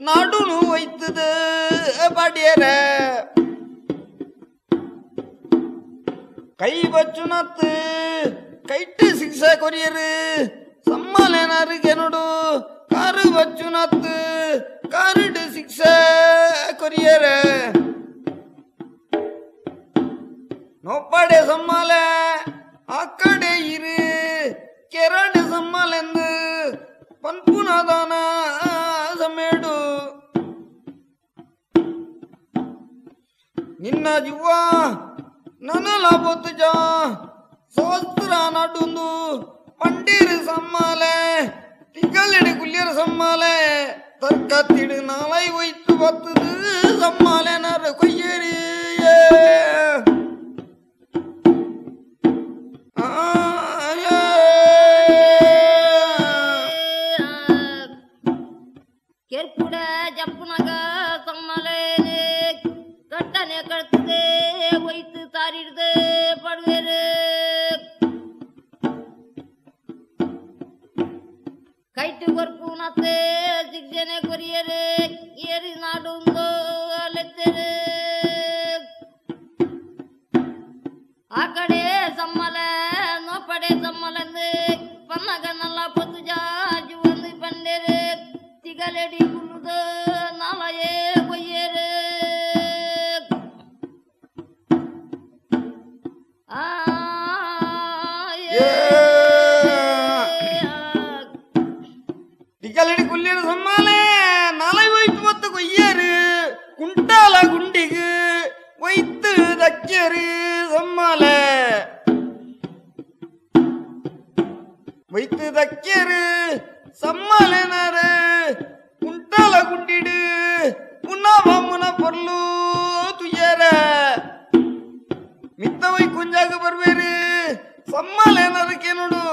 ನಾಡುನು ಒಯ್ತದ ಬಾಡಿಯರ ಕೈ ಬಚ್ಚುನತ್ತು ಕೈಟ್ಟು ಶಿಕ್ಷೆ ಕೊರಿಯರು ಸಮ್ಮಲೆನಾರಿಗೆ ನೋಡು ಕಾರು ಬಚ್ಚುನತ್ತು ಕಾರಿಡು ಶಿಕ್ಷೆ ಕೊರಿಯರ ನೋಪಾಡೆ ಸಮ್ಮಲೆ ಆ ಕಡೆ ಇರು ಕೆರಡೆ ಸಮ್ಮಲೆಂದು ಪನ್ಪುನಾದಾನ ಸಮೇಡು ನಿನ್ನ ಜೀವ ನನಲ ಬೊತ್ತುಜ ಸಹಸ್ರ ನಡುಂದು ಪಂಡೀರು ಸಮ್ಮಾಲೆ ತಿಂಗಳಿಡಿ ಕುಲ್ಲಿಯರ ಸಮ್ಮಾಲೆ ತರ್ಕತ್ತಿಡು ನಾಳೈ ಒಯ್ತು ಬತ್ತದು ಸಮ್ಮಾಲೆ ನರ ಕೊಯ್ಯರಿ ಕೆರ್ಕುಡ ಜಪ್ಪುನಗ ಸಮ್ಮಲೇನೆ ಕಟ್ಟನೆ ಕಳ್ತದೆ ಒಯ್ತು ತಾರಿಡ್ದೆ ಪಡುವೆರೆ ಕೈಟು ಕೊರ್ಪುನತ್ತೆ ಶಿಕ್ಷಣೆ ಕೊರಿಯರೆ ಏರಿ ನಾಡುಂದೋ ಅಲೆತ್ತೆರೆ ಆ ಕಡೆ ಸಮ್ಮಲ ನೋಪಡೆ ಸಮ್ಮಲಂದು ಪನ್ನಗ ನಲ್ಲ ಪೊತ್ತು ಜಾಜು ಒಂದು ಪಂಡೆರೆ ತಿಗಲೆಡಿ ಕುಲ್ಲುದು ನಾಲಯೇ ಕೊಯ್ಯರೆ ತಿಗಲೆಡಿ ಕುಲ್ಲಿಯರ ಸಮ್ಮಾಲೆ ನಾಲೈ ಒಯ್ತು ಮತ್ತು ಕೊಯ್ಯರು ಕುಂಟಾಲ ಗುಂಡಿಗೆ ಒಯ್ತು ದಕ್ಕೆರು ಸಮ್ಮಾಲೆ ಒಯ್ತು ದಕ್ಕೆರು ಸಮ್ಮಾಲೆನಾರ ಕುಂಟಾಲ ಗುಂಡಿಡು ಪುನಃ ಮುನ ಪೊರ್ಲು ತುಯ್ಯರ ಮಿತ್ತ ಒಯ್ ಕುಂಜಾಗ ಬರ್ಬೇರು ಸಮ್ಮಾಲೆನಾರಕ್ಕೆ ನೋಡು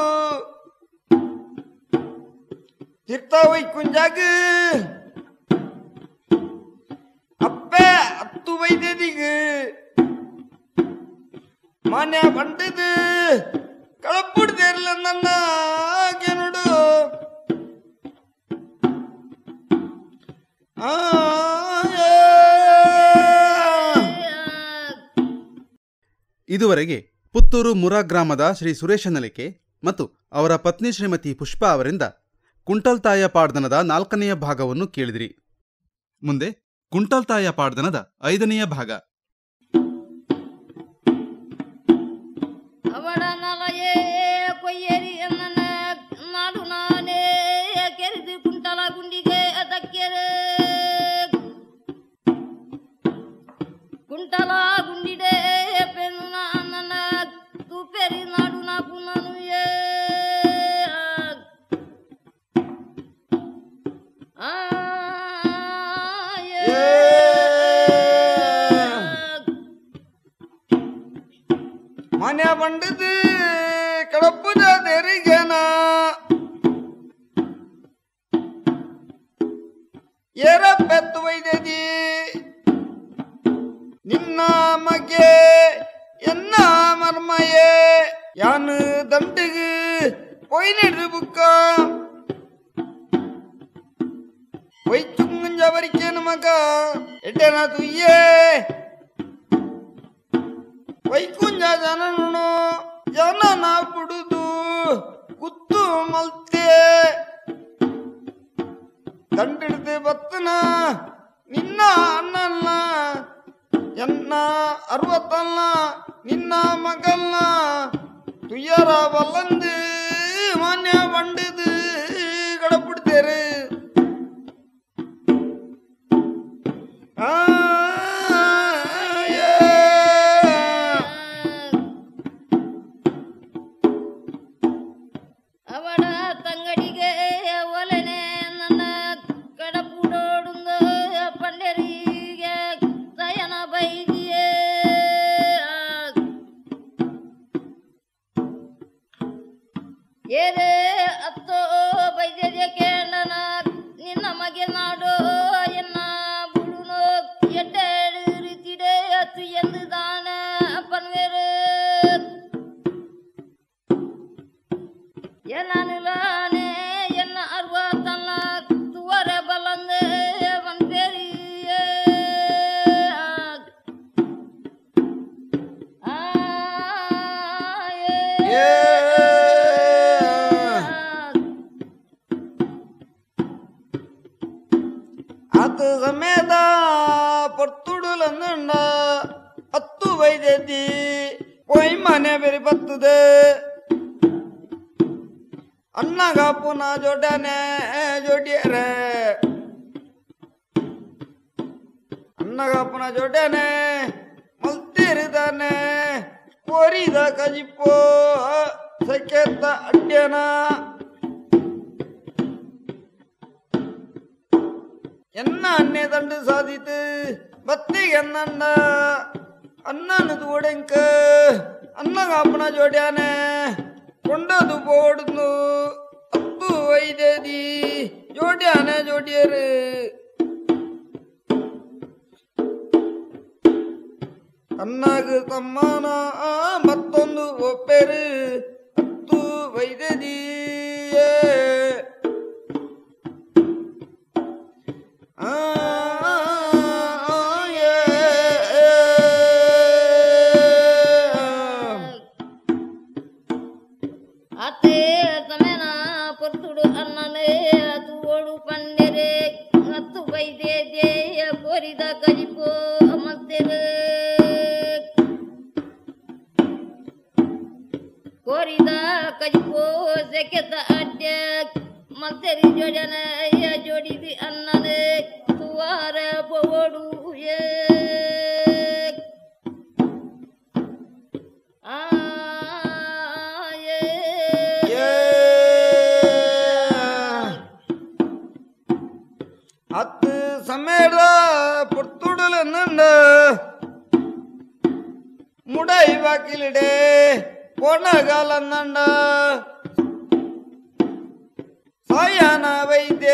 ತೀರ್ಥ ಒಯ್ ಕುಂಜಾಗ ಅಪ್ಪೆ ಹತ್ತು ವೈದ್ಯದಿಗ ಮಾನ್ಯ ಪಂಡದು ಕಳಪುಡ್ದೇರ್ಲ ನನ್ನ ನೋಡು ಇದುವರೆಗೆ ಪುತ್ತೂರು ಮುರಾ ಗ್ರಾಮದ ಶ್ರೀ ಸುರೇಶ ನಲಿಕೆ ಮತ್ತು ಅವರ ಪತ್ನಿ ಶ್ರೀಮತಿ ಪುಷ್ಪಾ ಅವರಿಂದ ಕುಂಟಲ್ತಾಯ ಪಾಡ್ದನದ 4ನೆಯ ಭಾಗವನ್ನು ಕೇಳಿದಿರಿ. ಮುಂದೆ ಕುಂಟಲ್ತಾಯ ಪಾಡ್ದನದ 5ನೆಯ ಭಾಗ. ಅವಳ ನಲಯೇ ಕೊಯ್ಯರಿ ಎನ್ನ ನಾಡು ನಾನೇ ಕೆರೆದು ಕುಂಟಲ ಗುಂಡಿಗೆ ಅದಕ್ಕೆರೆ ಕುಂಟಲ ಗುಂಡಿಡೆ ಪೆನ್ನ ನನ್ನ ತೂಪೆರಿ ನಾಡು ನಾ ಪುನನು ಮಾನ್ಯ ಪಂಡದು ಕಡಪುದ ತೆರಿಗೆನ ಏರ ಪೆತ್ತು ವೈದ್ಯದಿ ನಿನ್ನ ಮಗೆ ಎನ್ನ ಮರ್ಮಯೇ ಯಾನು ದಂಡಿಗೆ ಪೊಯ್ನಿಡ್ದು ಬುಕ್ಕ ಒಯ್ಚುಂಗುಂಜ ಬರಿಕೇನು ಮಗ ಎಡ್ಡೆನ ತುಯ್ಯೇ ವೈಕುಂಜ ಜನನು ಜನನ ಬಿಡುದು ಕುತ್ತು ಮಲ್ತೆ ದಂಡಿಡ್ದು ಬತ್ತನ ನಿನ್ನ ಅಣ್ಣನ ಎನ್ನ 60 ನಿನ್ನ ಮಗಲ್ನ ತುಯ್ಯರ ಬಲ್ಲಂದು ಮಾನ್ಯ ಬಂಡದು ಕಡಪಿಡ್ತೇರೆ ಅವಳ ತಂಗಡಿಗೆ ಒಲೆನೆ ನನ್ನ ಕಡಪುಡೋಡುಂದು ಪಂಡರಿಗೆ ಸಯನ ಬೈದಿಯೇ ಏರೇ ಅತ್ತೋ ಬೈದ್ಯ ಕೇಳನ ನಿನ್ನ ಮಗೆ ನಾಡೋ ಎನ್ನ ಬುಡುನೋ ಎಡ್ಡೆಡು ರೀತಿಡೆ ಅತ್ತು ಎಂದು ದಾನ ಪನ್ವೇರು ಎನ್ನಲಾನೆ ಎನ್ನ 60 ತುವರ ಬಲಂದೆ ಬಂದೇರಿಯೇ ಅದು ಸಮೇತ ಪೊರ್ತುಡುಲಂದ 10 ವೈದ್ಯದಿ ಪೊಯ್ ಮನೆ ಬೇರೆ ಬರ್ತದೆ ಅಣ್ಣಗ ಪುನಃ ಜೋಡನೆ ಜೋಡಿಯರೆ ಅಣ್ಣಗ ಪುನಃ ಜೋಡನೆ ಮಲ್ತಿರಿದಾನೆ ಕೋರಿದ ಕಜಿಪೋ ಸೆಕೆತ್ತ ಅಡ್ಯನ ಎನ್ನ ಅನ್ನೆ ದಂಡು ಸಾಧಿತು ಬತ್ತಿಗೆ ಎನ್ನಣ್ಣ ಅಣ್ಣನದು ಒಡೆಂಕ ಅಣ್ಣಗ ಅಪ್ಪನ ಜೋಡ್ಯಾನೆ ಕೊಂಡದು ಬೋಡುന്നു ಅತ್ತು ವೈದೇದಿ ಜೋಡ್ಯಾನೆ ಜೋಡಿಯರು ಅಣ್ಣಗ ತಮ್ಮನ ಮತ್ತೊಂದು ಒಪ್ಪೆರು ಅತ್ತು ವೈದೇದಿ ಅತ್ತೆ ತಮೆನ ಪೊತ್ತುಡು ಅನ್ನನೆ ತೂಡು ಪಂಡೆರೆ ಹತ್ತು ಬೈದೆ ದೇಯ ಕೋರಿದ ಕಜಿಪೋ ಮತ್ತೆರೆ ಕೋರಿದ ಕಜಿಪೋ ಸೆಕೆತ ಅಡ್ಯ ಮತ್ತೆರಿ ಜೋಡನೆಯ ಜೋಡಿದಿ ಅನ್ನನೆ ತುವಾರ ಪೋಡು ಹತ್ತು ಸಮೇಡ ಪುರ್ತುಡಲ ನಂಡ ಮುಡೈ ಬಾಕಿಲಿಡೆ ಕೊಣಗಾಲ ನಂಡ ಸಾಯನ ವೈದ್ಯ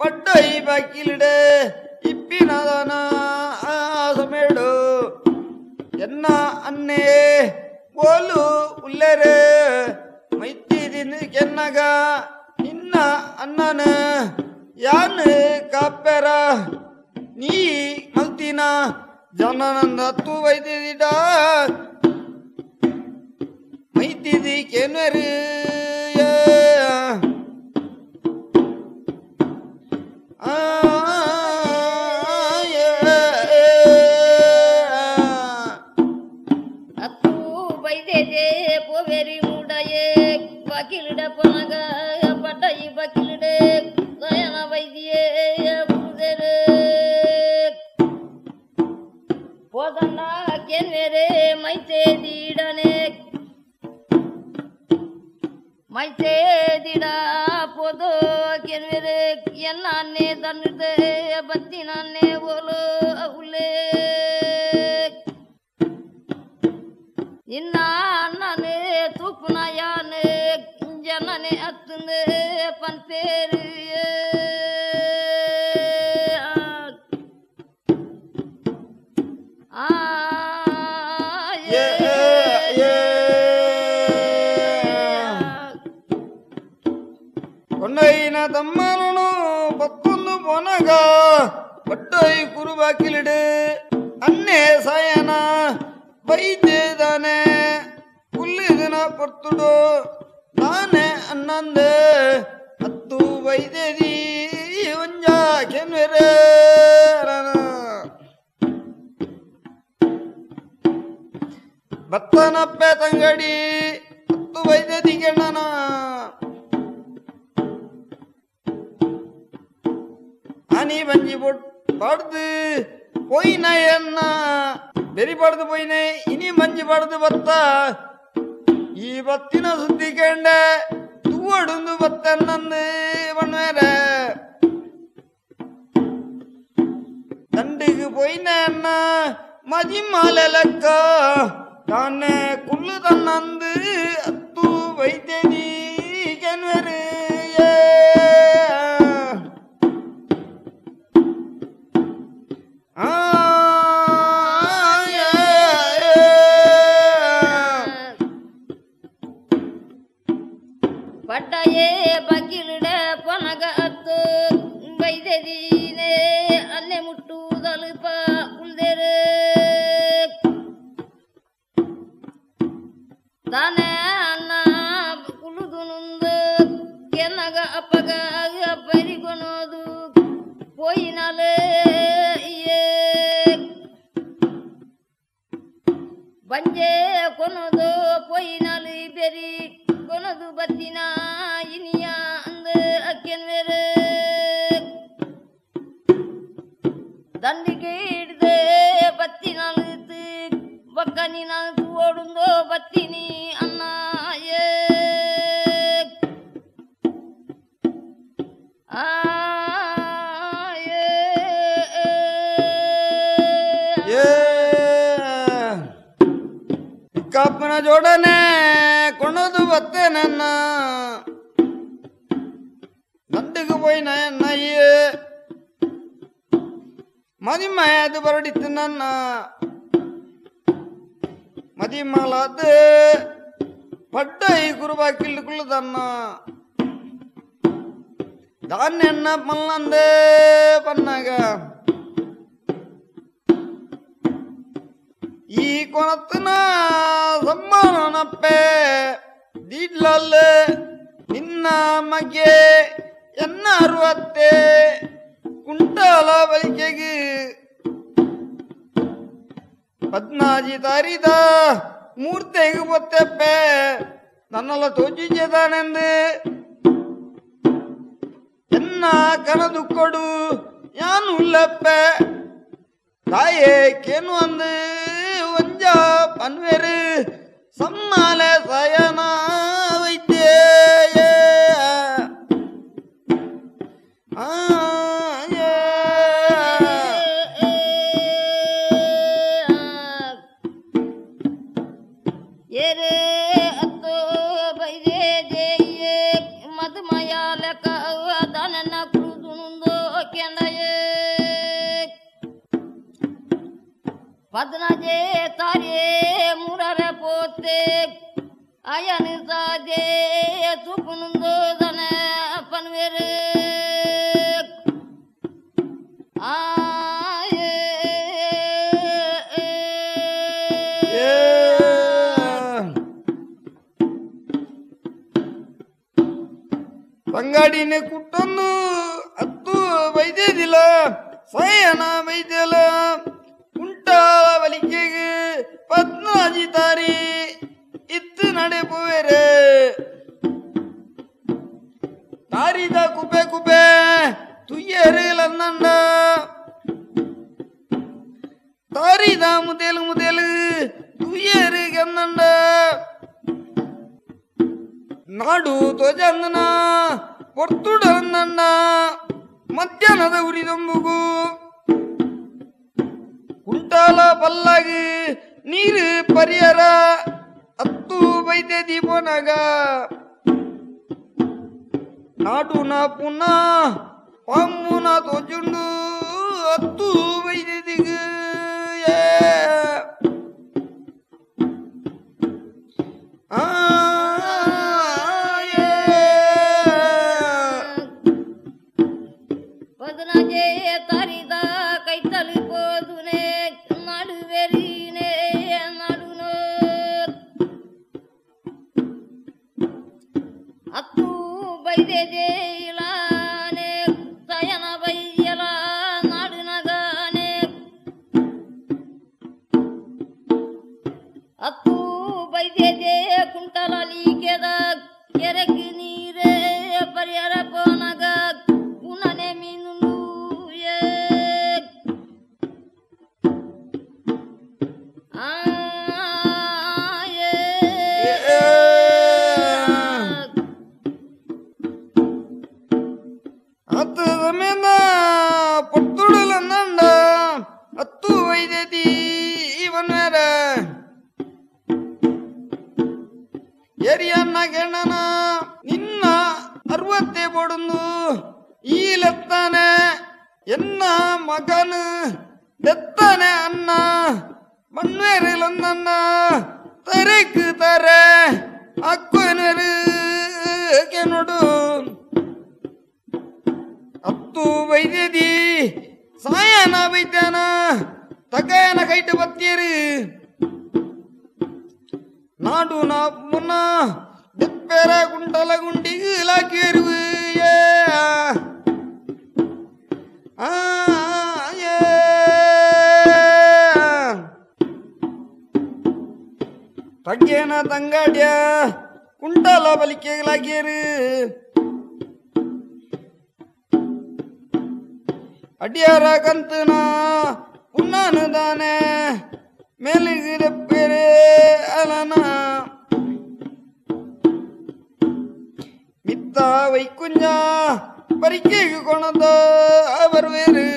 ಪಡ್ಡೈ ಬಾಕಿಲಿಡೆ ಇಪ್ಪಿನದನ ಸಮೇಡು ಎನ್ನ ಅನ್ನೆ ಬೋಲು ಉಲ್ಲೆರೆ ಮೈತಿದಿನ ಕೆನ್ನಗ ನಿನ್ನ ಅನ್ನನ ಯಾನು ಕಾಪೆರ ನೀ ಮಲ್ತಿನ ಜನನಂದ ಹತ್ತು ವೈದ್ಯದಿಡ ಮೈತಿದಿ ಕೆನ್ವೆರು ಹತ್ತು ಬೈದೆ ಪೋವೆರಿ ಮೂಡಯೇ ಬಾಕಿಲಿಡ ಪೊನಗ ಪಟೈ ಬಾಕಿಲಿಡೆ ಸಯನ ವೈದ್ಯೇ ಬುರುದೆರೆ ಪೋದಂಡ ಕೆನ್ವೆರೆ ಮೈತೆ ದೀಡನೆ ಮೈತೆ ದಿಡ ಪೋದೋ ಕೆನ್ವೆರೆ ಎನ್ನೇ ದಂಡದೆ ಬತ್ತಿನೇ ಓಲೋ ಉಲ್ಲೇ ನಿನ್ನ ಅನ್ನನೆ ತೂಪುನ ಯಾನೆ ಜನನೆ ಅತ್ತನೆ ಪಂಪೇರು ಕೊಂಡೈನ ತಮ್ಮನು ಪತ್ತೊಂದು ಪೊನಗ ಪಟ್ಟೈ ಕುರುಬಾಕಿಲಿಡು ಅನ್ನೆ ಸಾಯನ ಬೈದೇದಾನೆ ಹುಲ್ಲಿದಿನ ಪೊರ್ತುಡು ನಾನೇ ಅನ್ನಂದೆ ಹತ್ತು ಬೈದೇದಿ ಒಂಜ ಕೆನ್ವೆರೆ ಭತ್ತನಪ್ಪೆ ತಂಗಡಿ ಹತ್ತು ಬೈದೇದಿ ಕೆಣ್ಣನ ಹನಿ ಬಂಜಿ ಪಡ್ದು ಪೊಯ್ನ ಎನ್ನ ಬೆರಿ ಪಡ್ದು ಪೊಯ್ನೆ ಇನಿ ಮಂಜಿ ಪಡ್ದು ಬತ್ತ ಈ ಬತ್ತಿನ ಸುದ್ದಿ ಕೇಂಡೆ ತೂವಡುಂದು ಬತ್ತನ್ನಂದು ಬಣ್ವೇರೆ ದಂಡಿಗೆ ಪೊಯ್ನ ಎನ್ನ ಮದಿ ಮಾಲೆ ಲೆಕ್ಕ ತಾನೆ ಕುಳ್ಳು ತನ್ನಂದು ಹತ್ತು ವೈದ್ಯದಿ ಕೆನ್ವೆರು ಪಡ್ಡಯೇ ಬಗಿಲಿಡ ಪೊನಗ ಹತ್ತು ಬೈದೆದೀನೆ ಅನ್ನೆ ಮುಟ್ಟು ತಲುಪ ಉಳ್ದೆರೆ ತಾನೆ ಅನ್ನ ಕುಳುದು ನುಂದು ಕೆನ್ನಗ ಅಪ್ಪಗ ಪರಿಗೊನೋದು ಪೋಯಿನಲೆ ಬಂಜೆ ಕೊನೋದು ಪೋಯಿನಲಿ ಬೆರಿ ಕೊನದು ಬತ್ತಿನ ಇನಿಯ ಅಂದ ಅಕ್ಕನ್ ಬೇರೆ ದಂಡಿಗೆ ಹಿಡ್ದೆ ಬತ್ತಿ ನಾಲ್ಕು ಬಕ್ಕನಿ ನಾಲ್ಕು ಓಡುಂದೋ ಬತ್ತಿನಿ ಅನ್ನ ಕಪ್ಪನ ಜೋಡನೆ ಕೊಣದು ಬತ್ತೆ ನನ್ನ ದಂಡಿಗೆ போய் ನಯ್ಯೇ ಮದಿಮಯದು ಬರಡಿತ್ತು ನನ್ನ ಮದಿಮಲಾದ ಪಡ್ಡ ಈ ಕುರುಬ ಕಿಳ್ಳುಕೊಳ್ಳುದನ್ನ ಧಾನ್ಯನ್ನ ಮಲ್ಲಂದೆ ಪನ್ನಾಗ ಈ ಕೊಣತನ ಸಮ್ಮಾನಪ್ಪೆ ದೀಡ್ಲಲ್ಲೆ ನಿನ್ನ ಮಗೆ ಎನ್ನ 60 ಕುಂಟಾಲ ಬಳಿಕೆಗೆ 14 ತಾರೀದ ಮೂರ್ತೆಗೆ ಬೊತ್ತೆಪ್ಪೆ ನನ್ನೆಲ್ಲ ತೋಚಿದ್ದಾನೆಂದು ಎನ್ನ ಕಣದು ಕೊಡು ಯಾನು ಉಲ್ಲಪ್ಪೆ ತಾಯೇ ಕೇನು ಅಂದು ಒಂಜ ಪನ್ವೇರು ಸಮ್ಮಾಲೆ ಸಯನ ವೈದ್ಯೇ ಏರೇ ಅತ್ತೋ ಬೈದೆ ಜೇಯೇ ಮಧುಮಯ ಲೆಕ್ಕ ಅದನ್ನ ಕುಡುದುನುಂದೋ ಕೆಂಡಯೇ 14 ತಾರೇ ಮೂರರ ಪೋತೆ ಅಯನ ಸಾದೆ ತುಪುನುಂದೋ ದನ ಪನ್ವೇರೆ ಬಂಗಾಡಿನ ಕುಟ್ಟೊಂದು 10 ಬೈದಿಲ್ಲ ಸಯನ ಬೈದೆಲ್ಲ ಕುಂಟಾಲ ಬಲಿಕೆಗೆ 14 ತಾರೀ ಇತ್ತು ನಡೆಪುವೆರೆ ತಾರಿದ ಕುಬೆ ಕುಬೆ ತುಯ್ಯರಿಲನ್ನಂಡ ತಾರಿದ ಮುದೇಲು ಮುದೇಲು ತುಯ್ಯರಿಗನ್ನಂಡ ನಾಡು ಧ್ವಜಂದನ ಪೊರ್ತುಡನ್ನಂಡ ಮಧ್ಯಾಹ್ನದ ಉರಿದೊಂಬುಗು ಕುಂಟಾಲ ಪಲ್ಲಾಗಿ ನೀರು ಪರಿಯರ 10 ಬೈದೆ ದೀಪನಾಗ ನಾಡುನ ಪುನಃ ಪಾಂಬುನ ತೋಜುಂಡು 10 ಬೈದೆ ದಿಗ ಪದನಾಜೆ ತಾರಿದ ಕೈತಲಿ ಪೋದುನೆ ನಡುವೆರಿನೆ ನಡುನೋ 10 ಬೈದೆ ಇಲಾನೆ ಸಯನ ಬೈಯಲ ನಾಡುನಗಾನೆ 10 ಬೈದೆ ಕುಂಟಲಲಿ ಕೆದ ಕೆರೆಗೆ ನೀರೇ ಪರಿಯರ ಪೋನಗ ಪುನನೆ ಮೀನುಂದು ಹತ್ತು ಸಮಯದ ಪೊತ್ತುಡಲನ್ನಂಡ 10 ವೈದ್ಯತಿ ಇವನ್ವೇರ ಎರಿಯನ್ನ ಗೆಣ್ಣನ ನಿನ್ನ 60 ಬೊಡುಂದು ಈಲೆತ್ತಾನೆ ಎನ್ನ ಮಗನು ದೆತ್ತಾನೆ ಅನ್ನ ಮಣ್ವೇರಿಲೊಂದನ್ನ ತರೆಕ್ ತಾರೆ ಅಕ್ಕೋನ್ವೇರು ನೋಡು 10 ವೈದ್ಯದಿ ಸಾಯನ ಬೈದ್ಯಾನ ತಗಯನ ಕೈಟ್ ಬತ್ತೀರಿ ನಾಡು ನಾ ಮುನ್ನ ದೆಪ್ಪೆರ ಗುಂಟಲ ಗುಂಡಿಗೆ ಇಲಾಖೆರು ತಗ್ಗೇನ ತಂಗಾಡ್ಯ ಕುಂಟಾಲ ಬಲಿಕೆಗಳಾಗ್ಯರು. ಅಡ್ಯಾರ ಕಂತನ ಪುನ್ನಾನದಾನೆ ಮೇಲಿಗಿರಪ್ಪೇರೆ ಅಲನ ಮಿತ್ತ ವೈಕುಂಜ ಪರಿಕೆಗೆ ಕೊಣದ ಬರುವೇರು.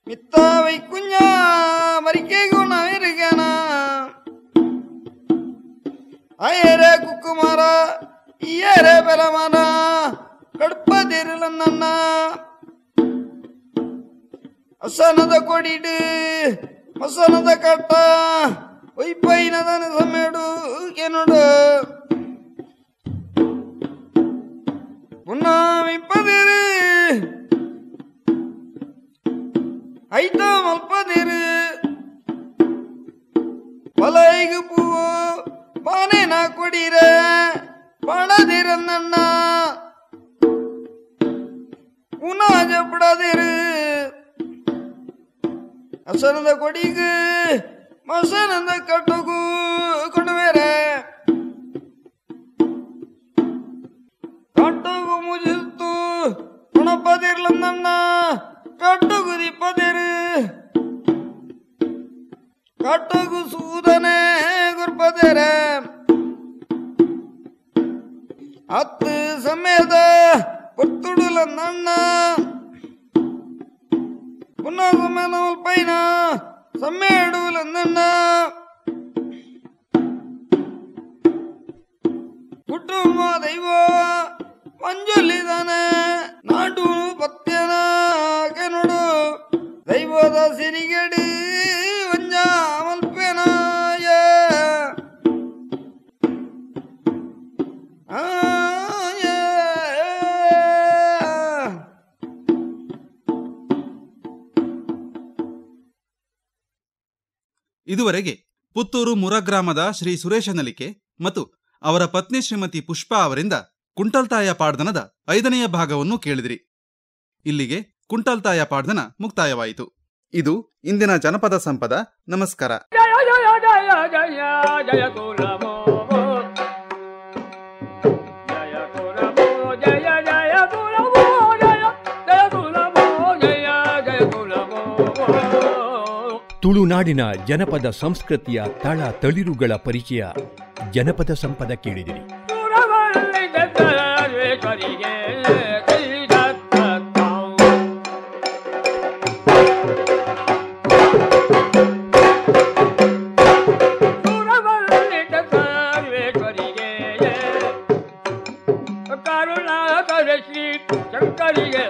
ಮಿತ್ತ ವೈಕುಂಜ ಪರಿಕೆಗೆ ಕೊಣವೇರುಗನ ಅಯ್ಯರೆ ಕುಕ್ಕುಮಾರ ಇಯರೆ ಬೆಲಮನ ಕಡ್ಪದಿರಲ ನನ್ನ ಹಸನದ ಕೊಡಿಡು ಮಸನದ ಕಟ್ಟ ಒಯ್ಪೈನದನ ಸಮೇಡು ಕೆನೋಡು ಮುನ್ನಾಮಿಪ್ಪದಿರು ಐತ ಮಲ್ಪದಿರು ಹೊಲೈಗು ಪೂವು ಬಾನೇನ ಕೊಡಿರ ಬಾಳದಿರ ನನ್ನ ಉನಾಜ ಬಿಡದಿರು ಹಸನದ ಕೊಡಿಗು ಮಸನದ ಕಟ್ಟುಗೂ ಕೊಡುವೇರೆ ಕಟ್ಟುಗು ಮುಜಿತ್ತು ಕುಣಪದಿರ್ಲ ನನ್ನ ಕಟ್ಟುಗು ದಿಪ್ಪದಿರು ಕಟ್ಟುಗು ಸೂದನೆ ಗುರ್ಪದಿರೆ ಹತ್ತು ಸಮೇತ ಪುತ್ತುಡುಲ ನನ್ನ ಪುನಃ ಸಮೇತ ಪೈನ ಸಮ್ಮೇಡುಲ ನನ್ನ ಕುಟುಂಬ ದೈವ ಮಂಜುಲಿದಾನೆ ನಾಡು ಪತ್ಯನ ಕೆನೋಡು ದೈವದ ಸಿರಿಗಡಿ ವಂಜ ಮಲ್ಪೆನಾಯ ಇದುವರೆಗೆ ಪುತ್ತೂರು ಮುರಗ್ರಾಮದ ಶ್ರೀ ಸುರೇಶ ನಲಿಕೆ ಮತ್ತು ಅವರ ಪತ್ನಿ ಶ್ರೀಮತಿ ಪುಷ್ಪಾ ಅವರಿಂದ ಕುಂಟಲ್ತಾಯ ಪಾಡ್ದನದ 5ನೆಯ ಭಾಗವನ್ನು ಕೇಳಿದಿರಿ. ಇಲ್ಲಿಗೆ ಕುಂಟಲ್ತಾಯ ಪಾಡ್ದನ ಮುಕ್ತಾಯವಾಯಿತು. ಇದು ಇಂದಿನ ಜನಪದ ಸಂಪದ. ನಮಸ್ಕಾರ. ಜಯ ಜಯ ಜಯ ಜಯ ಜಯ ಕುಲಮೋ ಜಯ ಕುಲಮೋ ಜಯ ಜಯ ಕುಲಮೋ ಜಯ ಜಯ ಕುಲಮೋ ಜಯ ಜಯ ಕುಲಮೋ. ತುಳುನಾಡಿನ ಜನಪದ ಸಂಸ್ಕೃತಿಯ ತಳ ತಳಿರುಗಳ ಪರಿಚಯ ಜನಪದ ಸಂಪದ ಕೇಳಿದಿರಿ. ಕರುಣಾಕರ ಶ್ರೀ ಶಂಕರಿಗೆ